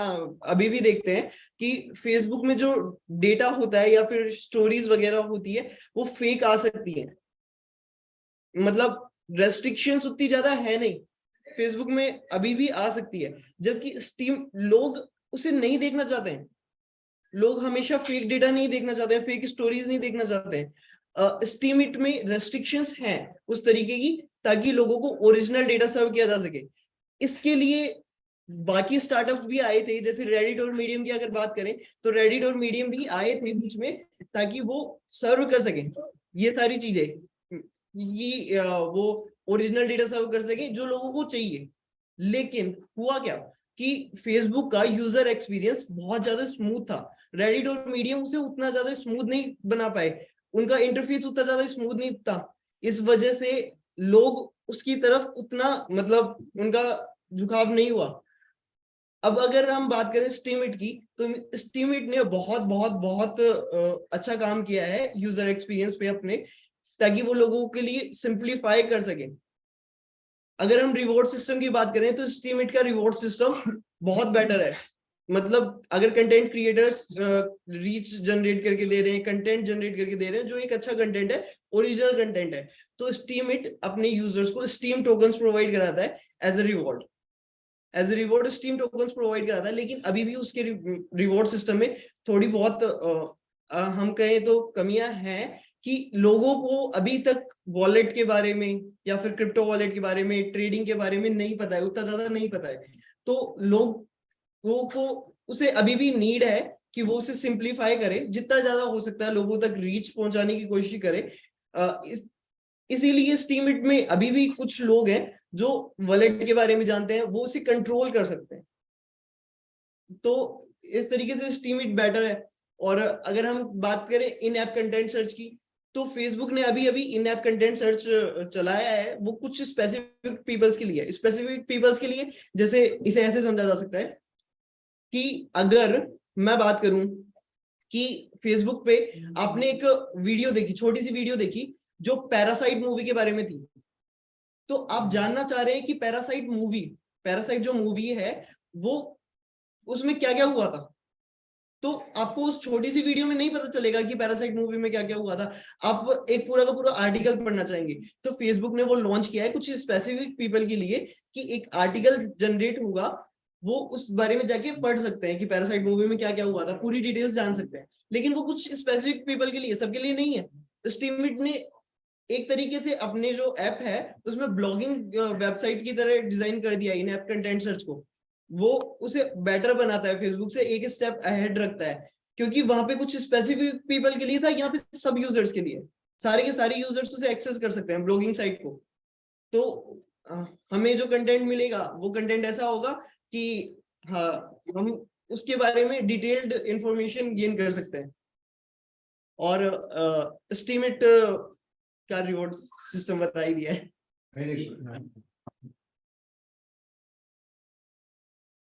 Speaker 6: अभी भी देखते हैं कि फेसबुक में जो डेटा होता है या फिर स्टोरीज वगैरह होती है वो फेक आ सकती है। मतलब रेस्ट्रिक्शंस उतनी ज्यादा है नहीं, फेसबुक में अभी भी आ सकती है, जबकि स्टीम लोग उसे नहीं देखना चाहते हैं। लोग हमेशा फेक डेटा नहीं देखना चाहते हैं, फेक स्टोरीज नहीं देखना चाहते हैं। स्टीम इट में रेस्ट्रिक्शंस हैं उस तरीके की ताकि लोगों को ओरिजिनल डेटा सर्व किया जा सके। इसके लिए बाकी स्टार्टअप भी आए थे, जैसे रेडिट और मीडियम की अगर बात करें तो रेडिट और मीडियम भी आए थे बीच में ताकि वो सर्व कर सके ये सारी चीजें, ये वो ओरिजिनल डेटा सर्व कर सके जो लोगों को चाहिए। लेकिन हुआ क्या कि फेसबुक का यूजर एक्सपीरियंस बहुत ज्यादा स्मूथ था, रेडिट और मीडियम उसे उतना ज्यादा स्मूथ नहीं बना पाए, उनका इंटरफेस उतना ज्यादा स्मूथ नहीं था। इस वजह से लोग उसकी तरफ उतना मतलब उनका झुकाव नहीं हुआ। अब अगर हम बात करें स्टीमिट की तो स्टीमिट ने बहुत बहुत बहुत अच्छा काम किया है यूजर एक्सपीरियंस पे अपने, ताकि वो लोगों के लिए सिंप्लीफाई कर सके। अगर हम रिवॉर्ड सिस्टम की बात करें तो स्टीमिट का रिवॉर्ड सिस्टम बहुत बेटर है। मतलब अगर कंटेंट क्रिएटर्स रीच जनरेट करके दे रहे हैं, कंटेंट जनरेट करके दे रहे हैं जो एक अच्छा कंटेंट है, ओरिजिनल कंटेंट है, तो स्टीमिट अपने यूजर्स को स्टीम टोकन्स प्रोवाइड कराता है as a reward. As a reward steam tokens provide कराता है, लेकिन अभी भी उसके रिवॉर्ड सिस्टम में थोड़ी बहुत हम कहें तो कमियां हैं कि लोगों को अभी तक वॉलेट के बारे में या फिर क्रिप्टो वॉलेट के बारे में, ट्रेडिंग के बारे में नहीं पता है, उतना ज्यादा नहीं पता है। तो लोगों को उसे अभी भी नीड है कि वो उसे सिंप्लीफाई करे, जितना ज्यादा हो सकता है लोगों तक रीच पहुंचाने की कोशिश करे। इसीलिए स्टीमिट में अभी भी कुछ लोग हैं जो वॉलेट के बारे में जानते हैं, वो उसे कंट्रोल कर सकते हैं। तो इस तरीके से स्टीमिट बेटर है। और अगर हम बात करें इन ऐप कंटेंट सर्च की तो फेसबुक ने अभी अभी इन ऐप कंटेंट सर्च चलाया है, वो कुछ स्पेसिफिक पीपल्स के लिए, स्पेसिफिक पीपल्स के लिए। जैसे इसे ऐसे समझा जा सकता है कि अगर मैं बात करूं कि फेसबुक पे आपने एक वीडियो देखी, छोटी सी वीडियो देखी जो पैरासाइट मूवी के बारे में थी, तो आप जानना चाह रहे हैं कि पैरासाइट जो मूवी है वो उसमें क्या क्या हुआ था, तो आपको उस छोटी सी वीडियो में नहीं पता चलेगा कि पैरासाइट मूवी में क्या क्या हुआ था। आप एक पूरा का पूरा आर्टिकल पढ़ना चाहेंगे, तो फेसबुक ने वो लॉन्च किया है कुछ स्पेसिफिक पीपल के लिए कि एक आर्टिकल जनरेट होगा, वो उस बारे में जाके पढ़ सकते हैं कि पैरासाइट मूवी में क्या क्या हुआ था, पूरी डिटेल्स जान सकते हैं। लेकिन वो कुछ स्पेसिफिक पीपल के लिए, सबके लिए नहीं है। स्टीमिट ने एक तरीके से अपने जो ऐप है उसमें ब्लॉगिंग वेबसाइट की तरह डिजाइन कर दिया इन ऐप कंटेंट सर्च को, वो उसे बेटर बनाता है, फेसबुक से एक स्टेप अहेड रखता है, क्योंकि वहां पे कुछ स्पेसिफिक पीपल के लिए था, यहाँ पे सब यूजर्स के लिए, सारे के सारे यूजर्स उसे एक्सेस कर सकते हैं ब्लॉगिंग साइट को। तो हमें जो कंटेंट मिलेगा वो कंटेंट ऐसा होगा कि हाँ हम उसके बारे में डिटेल्ड इंफॉर्मेशन गेन कर सकते हैं। और स्टीमिट का रिवॉर्ड सिस्टम बता ही दिया है।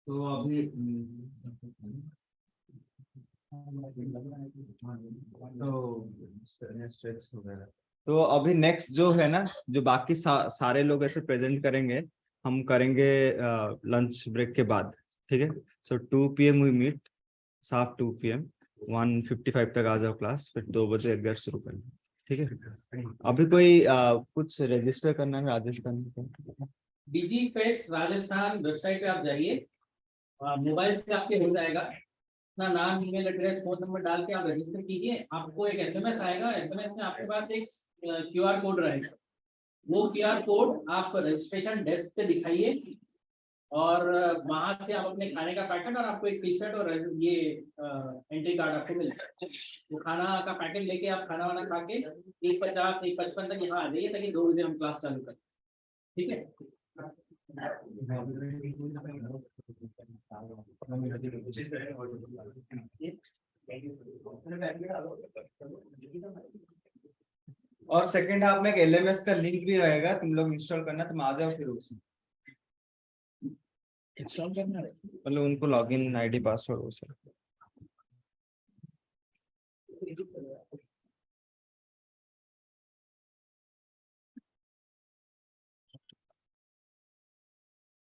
Speaker 3: तो अभी
Speaker 1: तो अभी नेक्स्ट जो है ना, जो बाकी सारे लोग ऐसे प्रेजेंट करेंगे, हम करेंगे लंच ब्रेक के बाद, ठीक है। So 2 PM we meet, sharp 2 PM, 1:55 तक आ जाओ क्लास, फिर 2 बजे एग्जैक्ट शुरू करेंगे, ठीक है। अभी कोई कुछ रजिस्टर करना है राजस्थान का?
Speaker 5: डिजी फेस्ट राजस्थान वेबसाइट पे आप जाइए, मोबाइल से आपके हो जाएगा, अपना नाम, ईमेल एड्रेस, फोन नंबर डाल के आप रजिस्टर कीजिए। आपको एक एसएमएस आएगा, एसएमएस में आपके पास एक QR कोड रहेगा, वो QR कोड आप रजिस्ट्रेशन डेस्क पे दिखाइए और वहां से आप अपने खाने का पैकेट और आपको एक टी-शर्ट और ये एंट्री कार्ड आपको मिल सकता है। वो खाना का पैकेट लेके आप खाना वाना खा के 1:50 1:55 तक यहाँ आ जाइए ताकि 2 बजे हम क्लास चालू करें, ठीक है।
Speaker 1: और सेकंड हाफ में एक LMS का लिंक भी रहेगा, तुम लोग इंस्टॉल करना, तुम आ जाओ फिर उसमें इंस्टॉल करना है, मतलब उनको लॉगिन ID पासवर्ड हो सर।
Speaker 4: edit कर रहा है